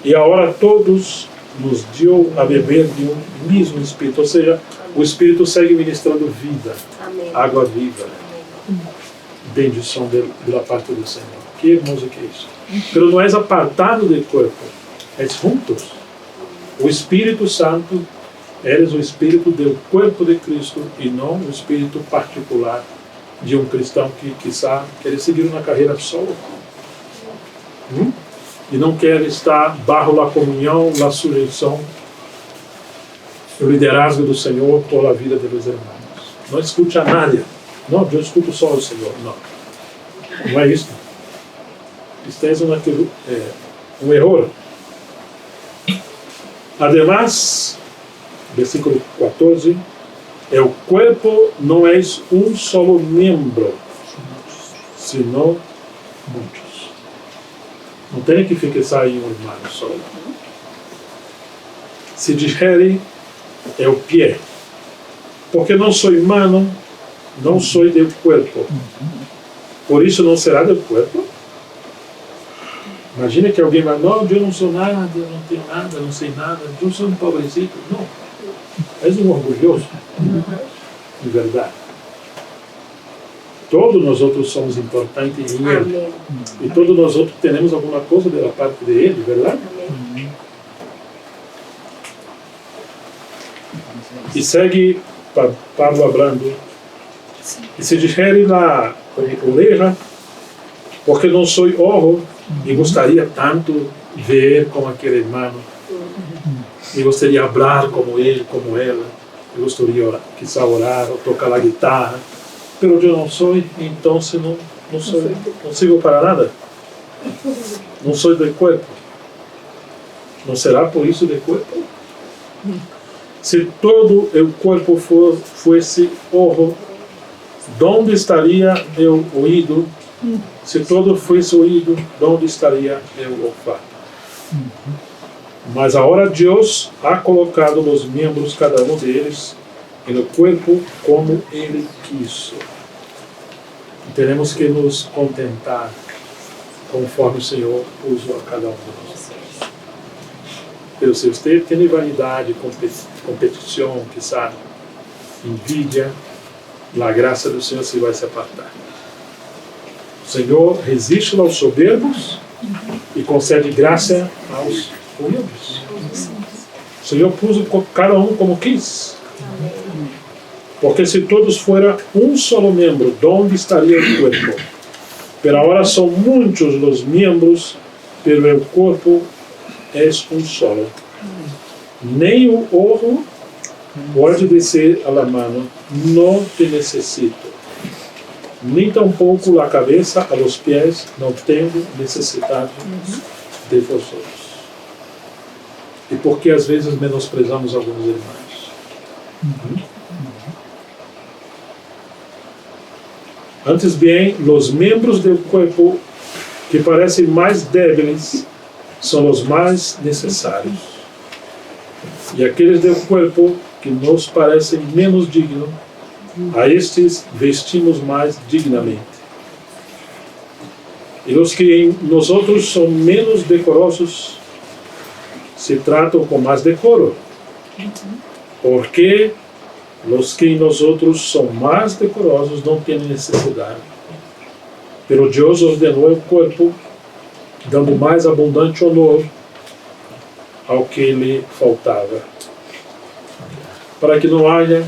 e agora todos nos deu a beber de um mesmo Espírito, ou seja, o Espírito segue ministrando vida, água viva, bendição da parte do Senhor. Que hermoso que é isso. Pero não é apartado do corpo, é juntos. O Espírito Santo é o Espírito do corpo de Cristo e não o Espírito particular de um cristão que quizá quer seguir uma carreira solo. E não quer estar bajo a comunhão, a sujeição, o liderazgo do Senhor por a vida dos irmãos. Não escute a nadie. Não, eu escuto só o Senhor. Não. Não é isso. Isto é um erro. Además, versículo 14, o corpo não é um solo membro, senão muitos. Não tem que fixar em um irmão só. Se digere é o pé, porque não sou humano, não sou do corpo. Por isso não será do corpo. Imagina que alguém vai, não, eu não sou nada, eu não tenho nada, não sei nada, eu sou um pobrecito. Não, és um orgulhoso, de verdade. Todos nós outros somos importantes em Ele. E todos nós outros temos alguma coisa da parte de Ele, verdade? E segue Pablo hablando. E se digere na orelha, porque não sou orro e gostaria tanto de ver como aquele irmão. E gostaria de falar como ele, como ela. Eu gostaria de quizá orar ou tocar a guitarra. Pero eu não sou, então não sirvo para nada. Não sou do corpo. Não será por isso do corpo? Se todo o corpo fosse orro, onde estaria o ouído? Se todo fosse ouído, onde estaria o olfato? Mas agora Deus ha colocado os membros, cada um deles, no corpo como Ele quis. E teremos que nos contentar conforme o Senhor usou a cada um de nós. Pero se você tem vanidade, competição, quizá envidia, a graça do Senhor se vai se apartar. O Senhor resiste aos soberbos e concede graça aos humildes. O Senhor pôs cada um como quis. Porque se todos fueran um solo membro, onde estaria o corpo? Pero agora são muitos os membros, pero o corpo é um solo. Nem o ojo pode dizer a la mano, não te necessito. nem tampouco a cabeça a los pés, não tendo necessidade de vosotros. E por que às vezes menosprezamos alguns irmãos? Antes bem, os membros do corpo que parecem mais débeis são os mais necessários. E aqueles do corpo que nos parecem menos dignos, a estes vestimos mais dignamente. E os que em nós outros são menos decorosos, se tratam com mais decoro. Porque os que em nós outros são mais decorosos não têm necessidade. Pero Deus ordenou o corpo, dando mais abundante honor ao que lhe faltava, para que não haja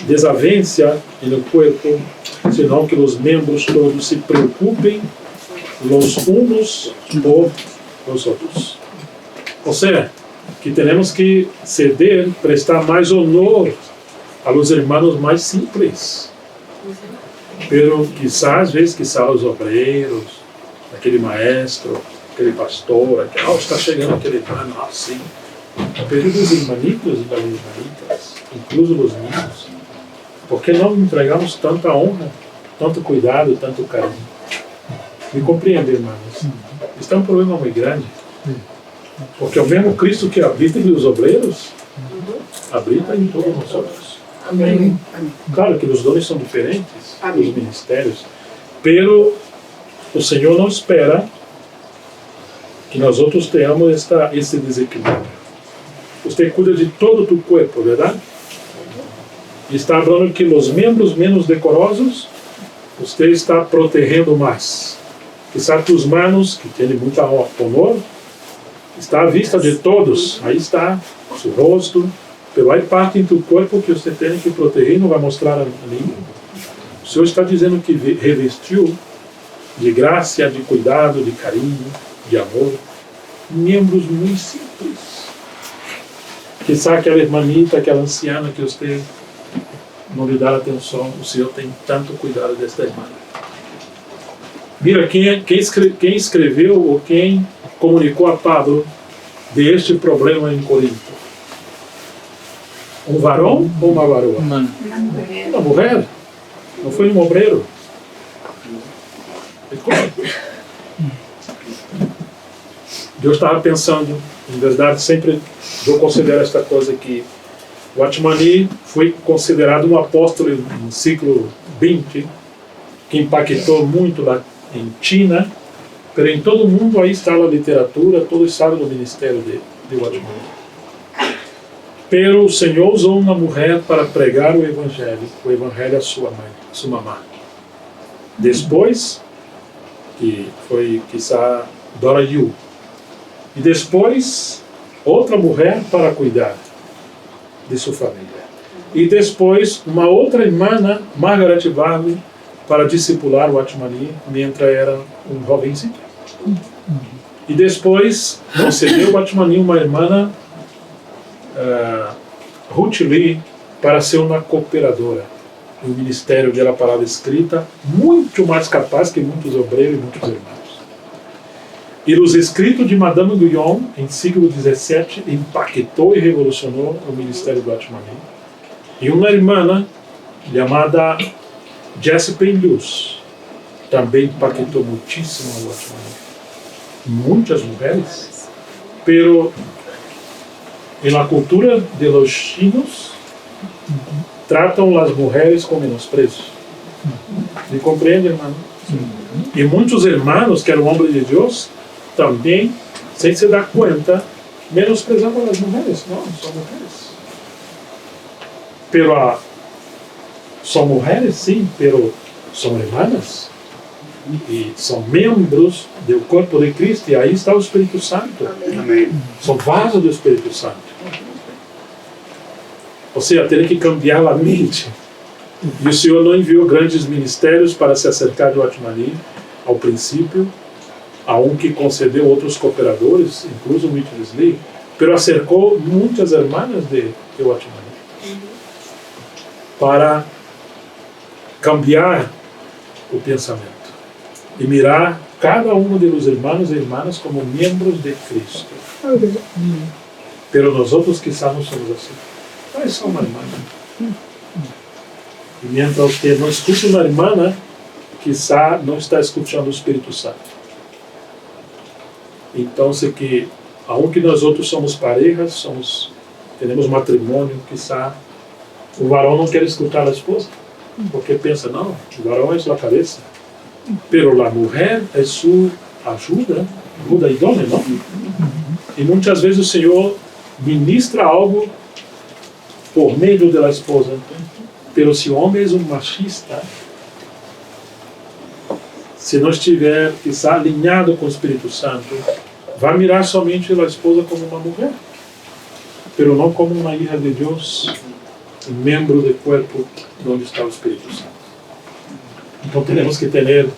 desavença no corpo, senão que os membros todos se preocupem os uns por os outros. Ou seja, que temos que ceder, prestar mais honor a los hermanos mais simples. Pero quizás, às vezes, os obreiros, aquele maestro, aquele pastor, está chegando aquele irmão, sim. Pero os irmanitos e das irmanitas, incluso os niños, por que não entregamos tanta honra, tanto cuidado, tanto carinho? Me compreende, irmãos? Este é um problema muito grande. Porque o mesmo Cristo que habita nos obreiros, habita em todos nós outros. Amém. Claro que os dons são diferentes, Amém. os ministérios, pero o Senhor não espera que nós outros tenhamos esse desequilíbrio. Você cuida de todo o teu corpo, verdade? E está falando que os membros menos decorosos, você está protegendo mais. Quizá tus manos, que têm muita honor, está à vista de todos. Aí está o seu rosto, pero há parte em teu corpo que você tem que proteger e não vai mostrar a ninguém. O Senhor está dizendo que revestiu de graça, de cuidado, de carinho, de amor, membros muito simples. Quizá aquela irmanita, aquela anciana que você não lhe dá atenção, o Senhor tem tanto cuidado desta irmã. Mira, quem escreveu ou quem comunicou a Pablo de este problema em Corinto? Um varão ou uma varoa? Uma mulher. Não foi um obreiro. Deus estava pensando, em verdade, sempre eu considero esta coisa que Watchman foi considerado um apóstolo no século XX, que impactou muito lá em China, mas em todo o mundo aí está a literatura, todos sabem do ministério de Watchman. Pero o Senhor usou uma mulher para pregar o evangelho à sua mãe, à sua mamã. Depois, que foi, quizá, Dora Yu. E depois, outra mulher para cuidar de sua família. E depois, uma outra irmã, Margaret Varley, para discipular o Watchman mientras era um jovenzinho. E depois, concedeu o Watchman uma irmã, Ruth Lee, para ser uma cooperadora no ministério da palavra escrita, muito mais capaz que muitos obreiros e muitos irmãos. E os escritos de Madame Guyon, em século XVII, impactou e revolucionou o ministério do Watchman. E uma irmã chamada Jessie Penlus também impactou muitíssimo o Watchman. Muitas mulheres, pero em la cultura de los chinos tratam as mulheres com menosprezo. Me compreende, irmão? E muitos irmãos que eram homens de Deus também, sem se dar conta, menosprezavam as mulheres. Não, são mulheres. Pero são mulheres, sim, pero são irmãs. E são membros do corpo de Cristo. E aí está o Espírito Santo. Amém. São vasos do Espírito Santo. Ou seja, tem que cambiar a mente. E o Senhor não enviou grandes ministérios para se acercar do Watchman ao princípio, a um que concedeu outros cooperadores, incluso Richard Lee, pero acercou muitas irmãs de Watchman para cambiar o pensamento e mirar cada uno de los hermanos e hermanas como miembros de Cristo. Pero nosotros quizás no somos así. Ah, es só uma hermana. E mientras usted não escuta uma hermana, quizá não está escutando o Espírito Santo. Então, que aunque nós outros somos parejas, temos matrimônio, quizá o varão não quer escutar a esposa, porque pensa, não, o varão é sua cabeça, pero a mulher é sua ajuda idônea, não? E muitas vezes o Senhor ministra algo por meio da esposa, pero se o homem é um machista, se não estiver quizá alinhado com o Espírito Santo, vai mirar somente a esposa como uma mulher, pero não como uma hija de Deus, um membro do corpo onde está o Espírito Santo. Então temos que ter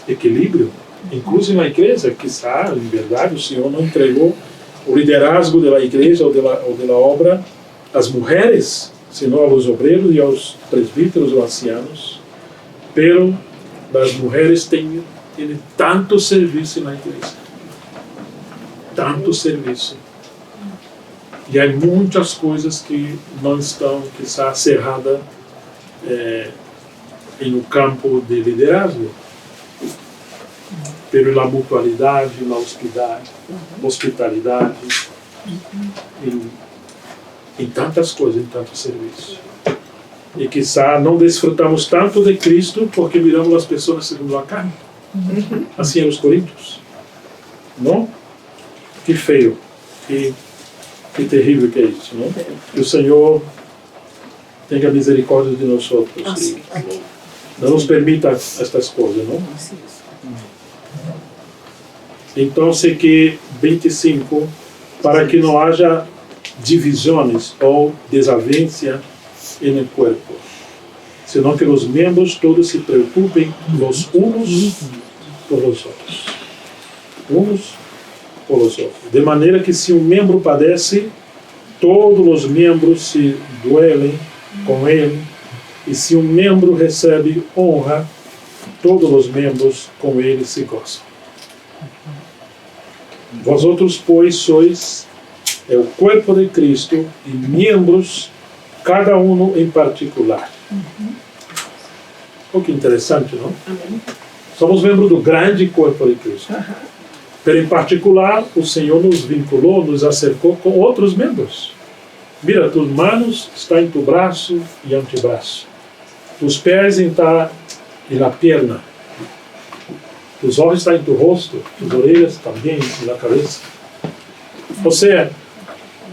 equilíbrio, inclusive na igreja. Quizá, em verdade, o Senhor não entregou o liderazgo da igreja ou da obra às mulheres, senão aos obreiros e aos presbíteros ou ancianos, pero as mulheres têm tanto serviço na igreja, tanto serviço. E há muitas coisas que não estão, quizá, cerradas no campo de liderazgo, pela mutualidade, na hospitalidade, em tantas coisas, em tanto serviço. E quizá não desfrutamos tanto de Cristo porque miramos as pessoas segundo a carne. Assim eram os coríntios. Não? Que feio. Que terrível que é isso, não? Que o Senhor tenha misericórdia de nós outros. Não nos permita estas coisas, não? Então, sei que 25, para que não haja divisões ou desavença no corpo, senão que os membros todos se preocupem os uns por os outros. Uns por os outros. De maneira que se um membro padece, todos os membros se duelem com ele, e se um membro recebe honra, todos os membros com ele se gozam. Vós outros, pois, sois o corpo de Cristo e membros, cada um em particular. Oh, que interessante, não? Somos membros do grande corpo de Cristo. Pero em particular, o Senhor nos vinculou, nos acercou com outros membros. Mira, tus manos estão em tu braço e antebraço. Tus pés estão na perna. Tus olhos estão em tu rosto. Tus orelhas também na cabeça. Ou seja,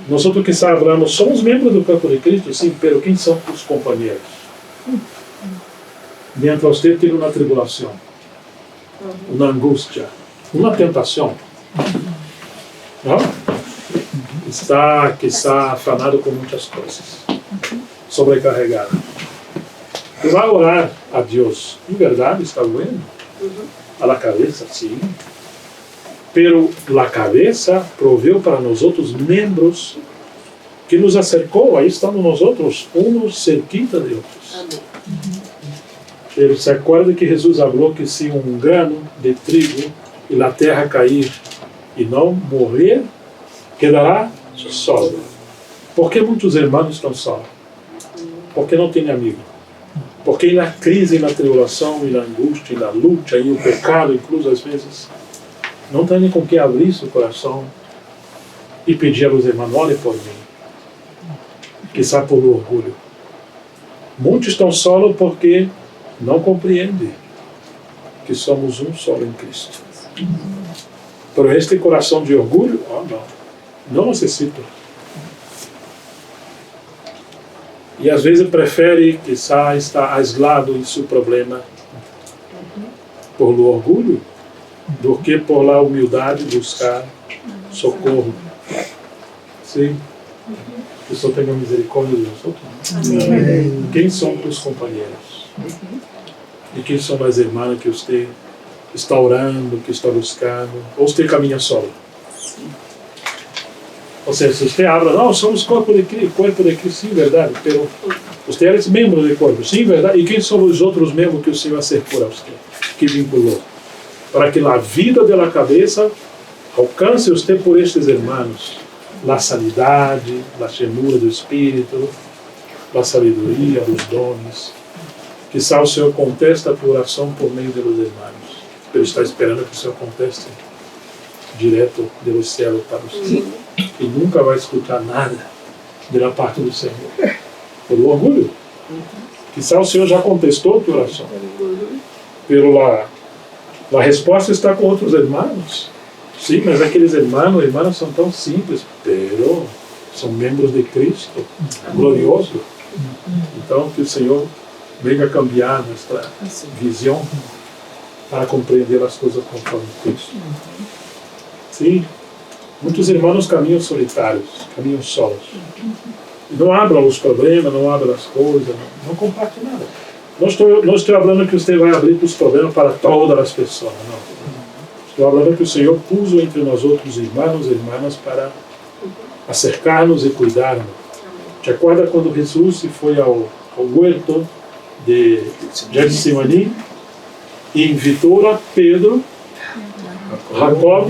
nós que falamos, somos membros do corpo de Cristo, sim, pero quem são os companheiros? Mientras você tem uma tribulação, uma angústia, uma tentação, não? Está quizá afanado com muitas coisas, sobrecarregado. Você vai orar a Deus, em verdade está doendo? A la cabeça, sim. Pero a cabeça proveu para nós outros membros que nos acercou, aí estamos nós outros, uns cerquita de outros. Ele se acorda que Jesus falou que se um grano de trigo e na terra cair e não morrer, quedará solo. Por que muitos irmãos estão solos? Porque não têm amigo. Porque na crise, na tribulação, e na angústia, e na luta, e o pecado, incluso às vezes, não tem nem com quem abrir seu coração e pedir aos irmãos, olhe por mim. Quizá por orgulho. Muitos estão solos porque não compreendem que somos um só em Cristo. Por este coração de orgulho, não necessito. E às vezes prefere, quizá, estar aislado em seu problema por o orgulho, do que por a humildade buscar socorro. Sim? Que o Senhor tenha misericórdia de nós outros. Quem são os companheiros? E quem são as irmãs que você está orando, que está buscando? Ou você caminha solo? Ou seja, se você habla, não, somos corpo de Cristo, sim, verdade, pero Você é membro do corpo, sim, verdade? E quem são os outros membros que o Senhor acercou a você, que vinculou? Para que a vida da cabeça alcance você por estes irmãos. A sanidade, a ternura do Espírito, a sabedoria, os dons. Quizá o Senhor contesta a tua oração por meio dos irmãos. Ele está esperando que o Senhor conteste direto do céu para o Senhor. E nunca vai escutar nada da parte do Senhor. Pelo orgulho. Quizá o Senhor já contestou a tua oração. A resposta está com outros irmãos. Sim, mas aqueles irmãos são tão simples, pero são membros de Cristo, glorioso. Então, que o Senhor venha cambiar nossa visão para compreender as coisas conforme Cristo. Sim, muitos irmãos caminham solitários, caminham solos. Não abram os problemas, não abram as coisas, não compartilhem nada. Não estou falando que você vai abrir os problemas para todas as pessoas, não. Estou falando que o Senhor puso entre nós outros irmãos e irmãs para acercar-nos e cuidar-nos. Te acorda quando Jesus foi ao huerto de Getsemaní e invitou a Pedro, Jacob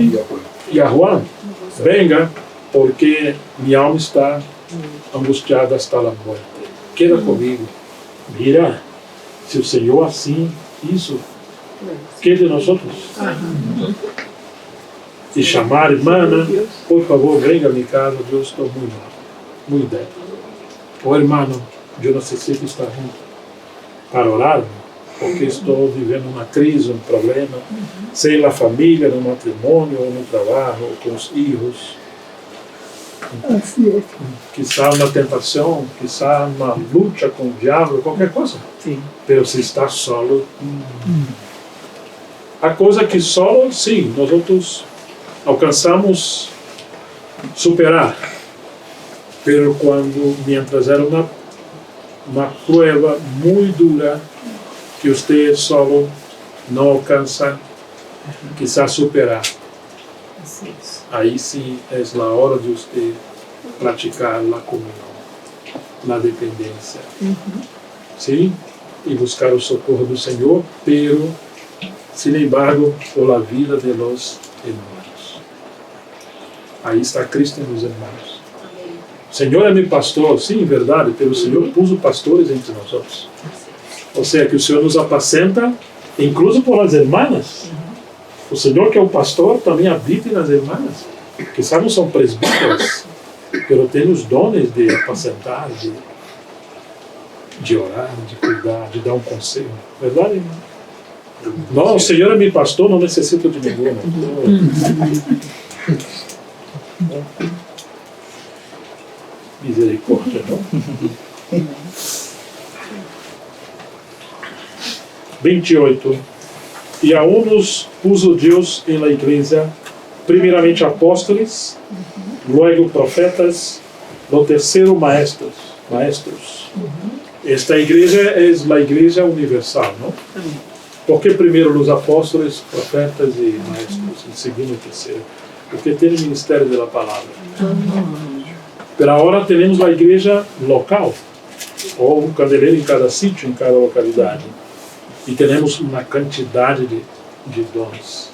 e a Juan? Venga, porque minha alma está angustiada hasta a morte. Queda comigo. Mira, se o Senhor assim, isso, que de nós outros? E chamar, irmã, por favor, venga a minha casa, eu estou muito mal, muito débil. Ou irmão, eu necessito estar junto para orar, porque estou vivendo uma crise, um problema, seja na família, no matrimônio, ou no trabalho, ou com os filhos. Quizá uma tentação, quizá uma luta com o diabo, qualquer coisa. Sim. Mas se está solo, a coisa que solo, sim, nós outros alcançamos superar. Mas quando, mientras era uma prueba muito dura, que você solo não alcança, quizá superar. Aí sim é a hora de você praticar a comunhão, a dependência. Sim? E buscar o socorro do Senhor, pero, sin embargo, por la vida de los hermanos. Aí está Cristo nos irmãos. O Senhor é meu pastor, sim, verdade, pero o Senhor puso pastores entre nós outros. Ou seja, que o Senhor nos apacenta, incluso por as irmãs. O Senhor, que é o pastor, também habita nas irmãs, que não são presbíteros, mas tem os dons de apacentar, de orar, de cuidar, de dar um conselho. Verdade, irmão? Não, o Senhor é meu pastor, não necessito de ninguém. Misericórdia, não? 28. E aún nos puso Deus em la igreja, primeiramente apóstolos, luego profetas, no terceiro maestros. Esta igreja é a igreja universal, não? Por que primeiro os apóstolos, profetas e maestros, em segundo e terceiro? Porque tem o ministério da palavra. Pero agora temos a igreja local, ou um candeleiro em cada sítio, em cada localidade. E temos uma quantidade de dons.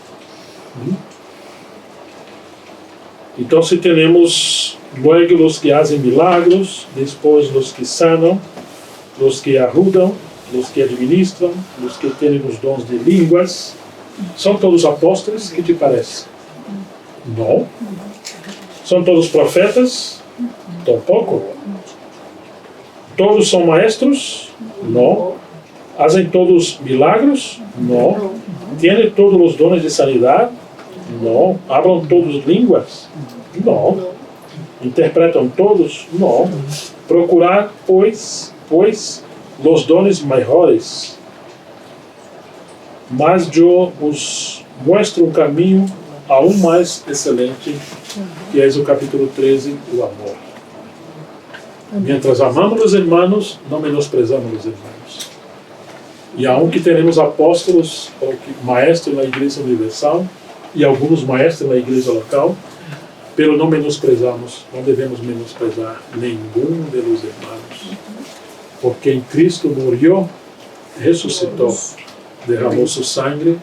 Então, se temos luego os que fazem milagros, depois os que sanam, os que ajudam, os que administram, os que têm os dons de línguas, são todos apóstolos? Que te parece? Não. São todos profetas? Tampouco. Todos são maestros? Não. Fazem todos milagros? Não. Têm todos os dons de sanidade? Não. Hablam todos línguas? Não. Interpretam todos? Não. Procurar, pois, os dons maiores. Mas eu os mostro um caminho aún mais excelente, que é o capítulo 13, o amor. Mientras amamos os irmãos, não menosprezamos os irmãos. E aunque teremos apóstolos, ou maestros na igreja universal, e alguns maestros na igreja local, pero não menosprezamos, não devemos menosprezar nenhum dos irmãos. porque en Cristo murió, resucitó, derramó su sangre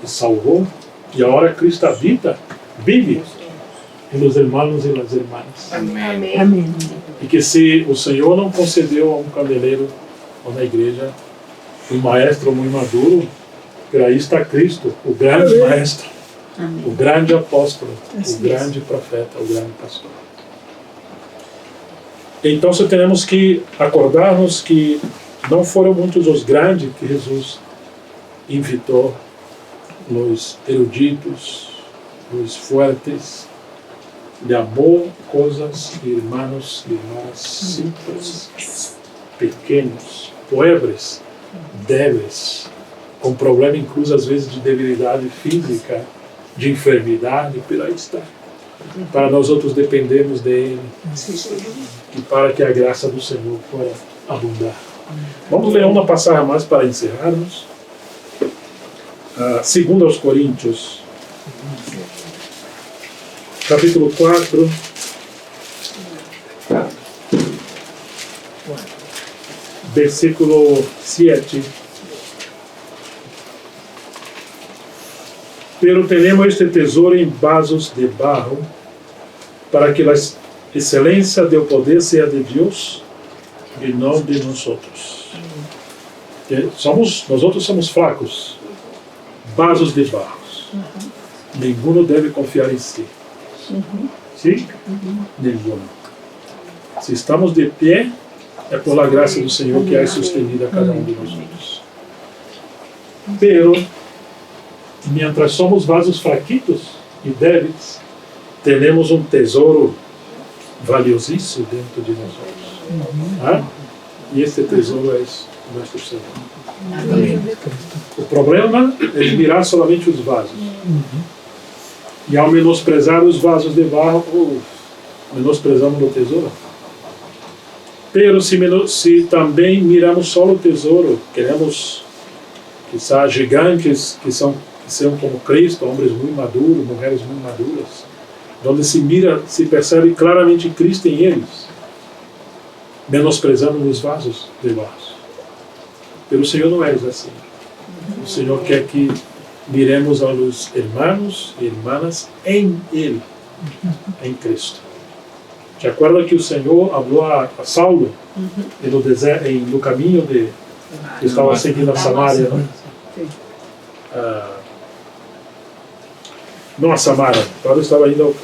y salvó, y ahora Cristo habita, vive en los hermanos y las hermanas. Amém. Amém. E que se o Senhor não concedeu a um candeeiro ou na igreja um maestro muito maduro, que aí está Cristo, o grande maestro, o grande apóstolo, o grande profeta, o grande pastor. Então temos que acordar-nos que não foram muitos os grandes que Jesus invitou, os eruditos, os fuertes, de amor, coisas, irmãos e irmãs simples, pequenos, pobres, débeis, com problema incluso às vezes de debilidade física, de enfermidade, por aí está. Para nós outros dependemos dele e para que a graça do Senhor possa abundar. Vamos ler uma passagem mais para encerrarmos. 2 aos Coríntios, capítulo 4, versículo 7. Pero tenemos este tesouro em vasos de barro, para que a excelência do poder seja de Deus e não de nós outros. Nós outros somos fracos, vasos de barro. Nenhum deve confiar em si. Sim? Nenhum. Se estamos de pé, é por la graça do Senhor que é sustenida a cada um de nós outros. Pero, mientras somos vasos fraquitos e débeis, temos um tesouro valiosíssimo dentro de nós outros. E este tesouro é nosso Senhor. Amém. O problema é mirar somente os vasos. E ao menosprezar os vasos de barro, menosprezamos o tesouro. Pero se também miramos só o tesouro, queremos quizá gigantes que são como Cristo, homens muito maduros, mulheres muito maduras, onde se percebe claramente Cristo em eles, menosprezando os vasos de barro. Pelo Senhor não é assim. O Senhor quer que miremos a los hermanos e irmãs em Ele, em Cristo. ¿Te acuerdas que o Senhor falou a Saulo no deserto, no caminho que estava seguindo a Samaria, não? Não a Samaria, Paulo estava indo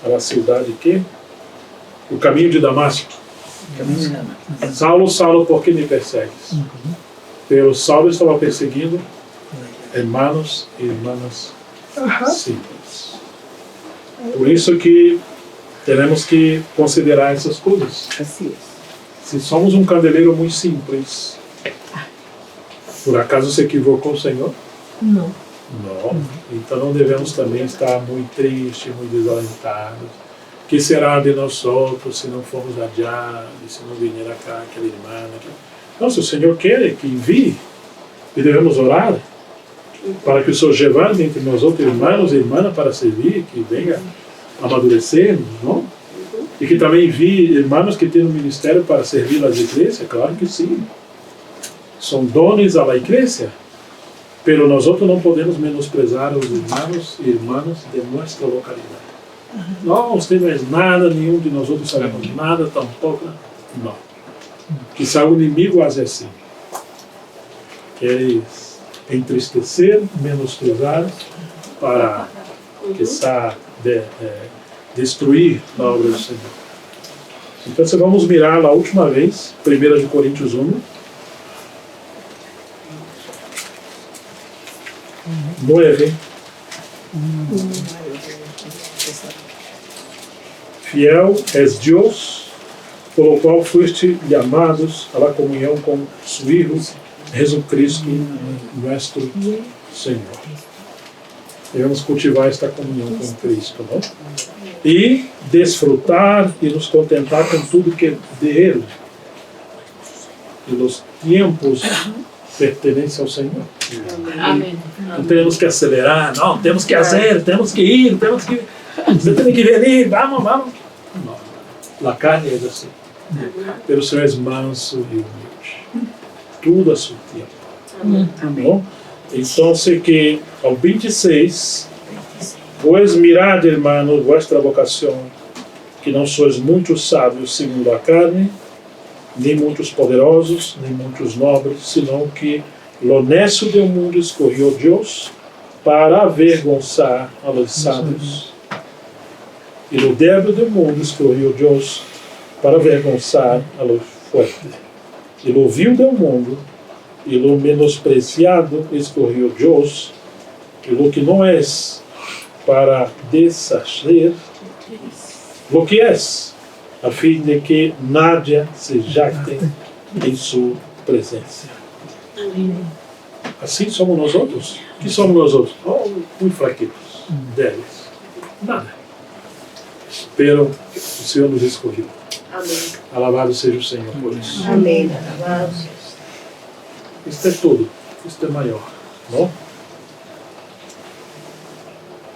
à cidade que? O caminho de Damasco. Saulo, Saulo, por que me persegues? Pero Saulo estava perseguindo hermanos e irmãs simples. Por isso que temos que considerar essas coisas. Se somos um candeleiro muito simples, por acaso se equivocou o Senhor? Não. Não. Então não devemos também estar muito tristes, muito desalentados. Que será de nós outros se não formos adiados, se não vier cá aquela irmã? Não, se o Senhor quer que envie, e devemos orar para que o Senhor levante entre nós outros irmãos e irmãs para servir, que venha amadurecer, não? E que também envie irmãos que têm um ministério para servir às igrejas, claro que sim. São dones à igreja, pero nós outros não podemos menosprezar os irmãos e irmãs de nossa localidade. Não, você não é nada, nenhum de nós outros sabemos nada, tampouco. Não. Quizá o inimigo haja assim. Queres entristecer, menosprezar, para, quizá, destruir a obra do Senhor. Então, vamos mirar a última vez, 1 Coríntios 1. 9. Fiel és Deus, por lo qual fuiste llamados a la comunhão com su Hijo, Jesucristo, nosso Senhor. Devemos cultivar esta comunhão com Cristo, não? E desfrutar e nos contentar com tudo que é de Ele. E os tempos pertencem ao Senhor. Amém. Não temos que acelerar, não, temos que fazer, temos que ir, você tem que vir, vamos. Não. A carne é assim. Pero o Senhor é manso e humilde. Tudo a seu tempo. Amém. Então, que ao 26, pois mirad, hermanos, vuestra vocação, que não sois muitos sábios segundo a carne, nem muitos poderosos, nem muitos nobres, senão que lo necio do mundo escolheu Deus para avergonzar a los sábios. E lo débil do mundo escolheu Deus para avergonzar a los fuertes. E lo vil do mundo e lo menospreciado escolheu Deus, e lo que não é, para deshacer lo que é, a fim de que nadie se jacte em sua presença. Assim somos nós outros. O que somos nós outros? Oh, muito fraquitos, débeis. Nada. Pero o Senhor nos escolheu. Amém. Alabado seja o Senhor por isso. Amém. Alabado seja. Isto é tudo. Isto é maior. Não?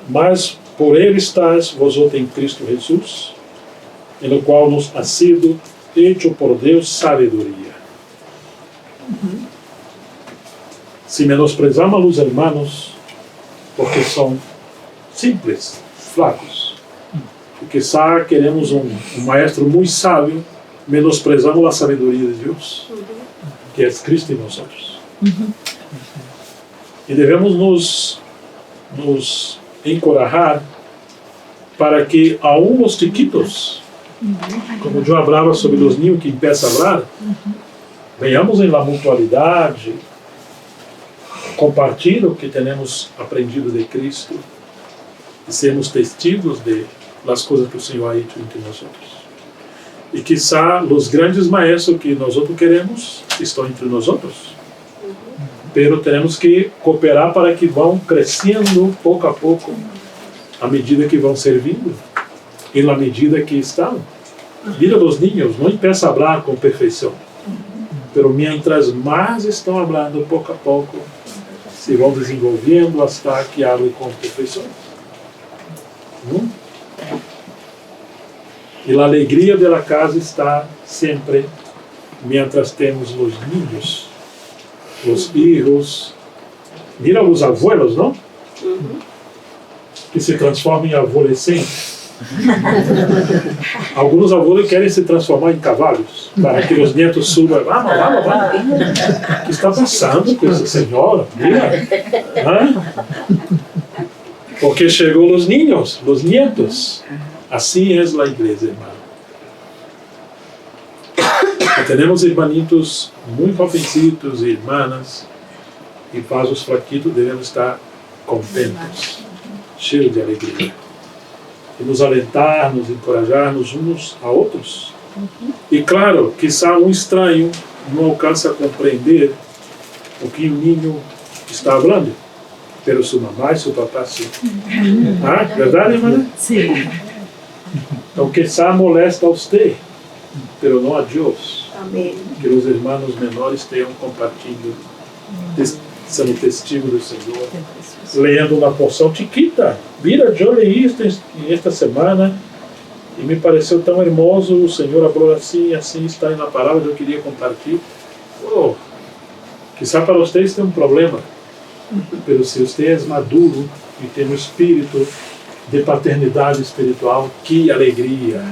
Mas por Ele estáis vós em Cristo Jesus, no qual nos ha sido hecho por Deus sabedoria. Se menosprezamos a los hermanos, porque são simples, fracos, e quizá queremos um maestro muito sábio, menosprezamos a sabedoria de Deus, que é Cristo em nós. E devemos nos encorajar para que aún os chiquitos, como eu falava sobre os niños que empiezam a falar, venhamos em la mutualidade, compartilhar o que temos aprendido de Cristo e sermos testigos de las coisas que o Senhor ha hecho entre nós. E quizá os grandes maestros que nós queremos estão entre nós. Pero temos que cooperar para que vão crescendo pouco a pouco, à medida que vão servindo, e na medida que estão. Mira os niños, não empieza a falar com perfeição, pero mientras mais estão falando pouco a pouco, se vão desenvolvendo hasta que hablen com perfeição. E a alegria da casa está sempre, mientras temos os niños, os filhos. Mira os abuelos, não? Que se transformam em adolescentes. Alguns abuelos querem se transformar em cavalos, para que os netos subam. Vamos. O que está passando com essa senhora? Mira. Porque chegou os niños, os nietos. Assim é a igreja, irmão. E temos irmanitos muito jovencitos e irmãs, e para os fraquitos devemos estar contentos, cheios de alegria. E nos alentar, nos encorajar-nos uns a outros. E claro, quizá um estranho não alcança a compreender o que o ninho está falando, pero sua mamãe e seu papá sim. Verdade, irmã? Sim. Então, quizá molesta a você, pero não a Deus. Amém. Que os irmãos menores tenham compartilhado, sendo testigo do Senhor, lendo uma porção chiquita. Mira, eu li isto esta semana e me pareceu tão hermoso. O Senhor falou assim, assim está na palavra, eu queria compartilhar. Quizá para vocês tem um problema, mas se você é maduro e tem um espírito de paternidade espiritual, que alegria,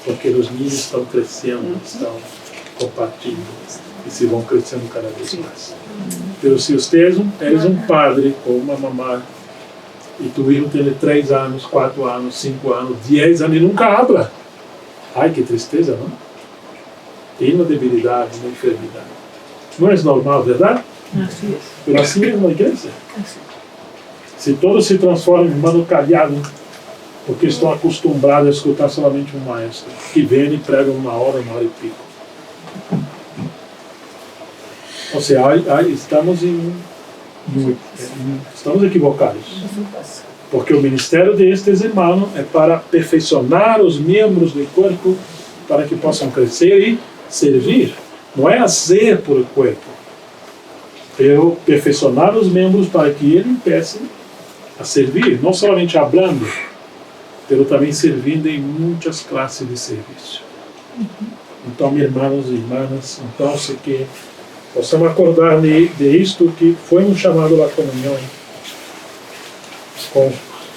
porque os niños estão crescendo, estão compartilhando e se vão crescendo cada vez mais. Mas se você és um padre ou uma mamãe e tu filho tem 3 anos, 4 anos, 5 anos, 10 anos e nunca habla, ai que tristeza, não? Tem uma debilidade, uma enfermidade. Não é normal, verdade? Mas assim é na igreja. Se todos se transformam em mano callado, porque estão acostumados a escutar somente um maestro, que vem e prega 1 hora, 1 hora e pico. Ou seja, estamos equivocados. Porque o ministério destes irmãos é para perfeccionar os membros do corpo, para que possam crescer e servir. Não é fazer por o corpo, é perfeccionar os membros para que ele empiece a servir, não somente falando, mas também servindo em muitas classes de serviço. Então, meus irmãos e irmãs, então, se que possamos acordar de isto que foi um chamado à comunhão com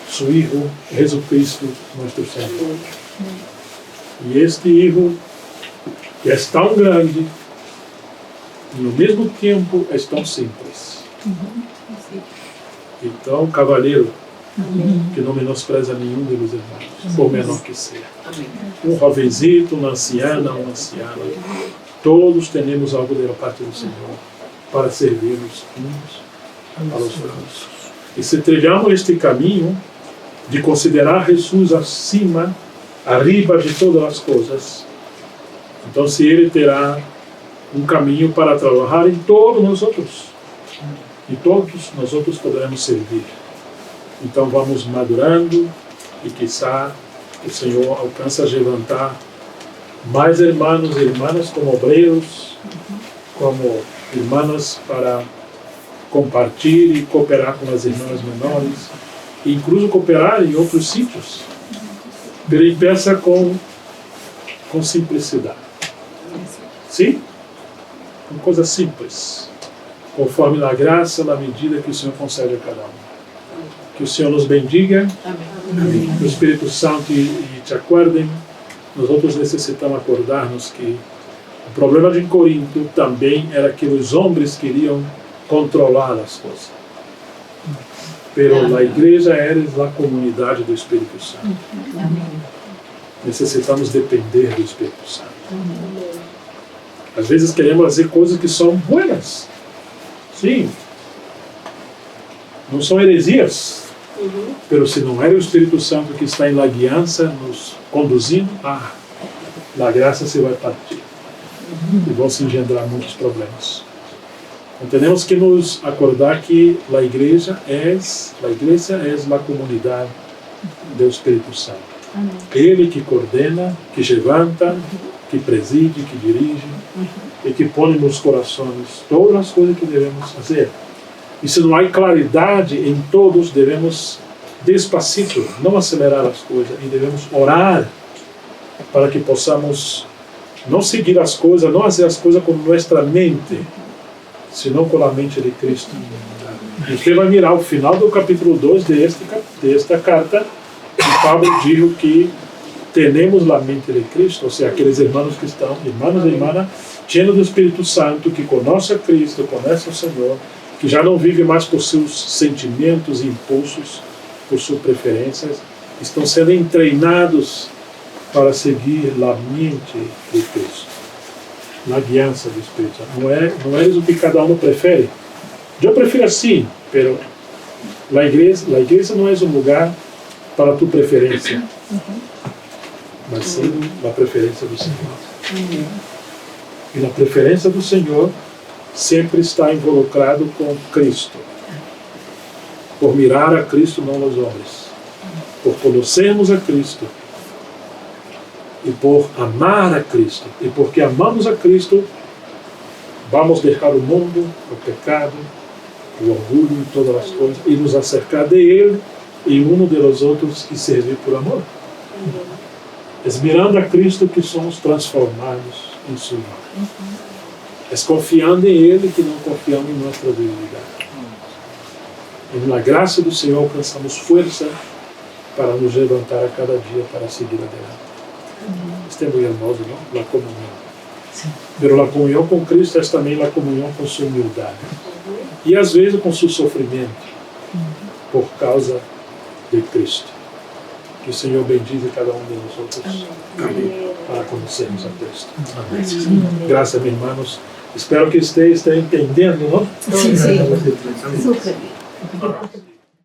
seu Hijo, Jesucristo, nosso Senhor. E este Hijo é tão grande e ao mesmo tempo é tão simples. Então, cavaleiro, que não menospreza nenhum dos irmãos, por menor que seja. Um jovenzito, uma anciana, uma anciana, todos temos algo da parte do Senhor para servirmos uns aos outros. E se trilhamos este caminho de considerar Jesus acima, arriba de todas as coisas, então se Ele terá um caminho para trabalhar em todos nós outros, e todos nós outros poderemos servir. Então vamos madurando e quizá o Senhor alcance a levantar mais irmãos e irmãs como obreiros, como irmãs para compartilhar e cooperar com as irmãs menores, e incluso cooperar em outros sítios. Ele empieza com simplicidade. Sim? Com coisas simples, conforme a graça, na medida que o Senhor concede a cada um. Que o Senhor nos bendiga. Amém. Que o Espírito Santo e te aguardem. Nós outros necessitamos acordar-nos que o problema de Corinto também era que os homens queriam controlar as coisas. Pero a igreja era a comunidade do Espírito Santo. Necessitamos depender do Espírito Santo. Às vezes queremos fazer coisas que são boas. Sim. Não são heresias. Pero se não é o Espírito Santo que está em la guiança, nos conduzindo, a graça se vai partir. E vão se engendrar muitos problemas. Então temos que nos acordar que a igreja é a comunidade do Espírito Santo. Ele que coordena, que levanta, que preside, que dirige e que põe nos corações todas as coisas que devemos fazer. E se não há claridade em todos, devemos despacito, não acelerar as coisas, e devemos orar para que possamos não seguir as coisas, não fazer as coisas com nossa mente, senão com a mente de Cristo. E você vai mirar o final do capítulo 2 desta carta, e Pablo diz que temos a mente de Cristo, ou seja, aqueles irmãos que estão, irmãos e irmãs, cheios do Espírito Santo, que conhecem Cristo, conhecem o Senhor, que já não vivem mais por seus sentimentos e impulsos, por suas preferências, estão sendo treinados para seguir a mente de Cristo, na guiança do Espírito Santo. Não é o que cada um prefere. Eu prefiro assim, pero a igreja não é um lugar para a tua preferência, mas sim a preferência do Senhor. E na preferência do Senhor sempre está involucrado com Cristo. Por mirar a Cristo, não aos homens. Por conhecermos a Cristo. E por amar a Cristo. E porque amamos a Cristo, vamos deixar o mundo, o pecado, o orgulho e todas as coisas, e nos acercar de Ele e um de los outros e servir por amor. É mirando a Cristo que somos transformados em sua imagem. É confiando em Ele que não confiamos em nossa debilidade. E na graça do Senhor alcançamos força para nos levantar a cada dia para seguir adiante. Isto é muito hermoso, não? A comunhão. Mas a comunhão com Cristo é também a comunhão com sua humildade. E às vezes com seu sofrimento, por causa de Cristo. Que o Senhor bendiga cada um de nós outros. Amém. Para conhecermos a Cristo. Amém. Graças, meus irmãos. Espero que esteja entendendo, não? Sim, sim. Super.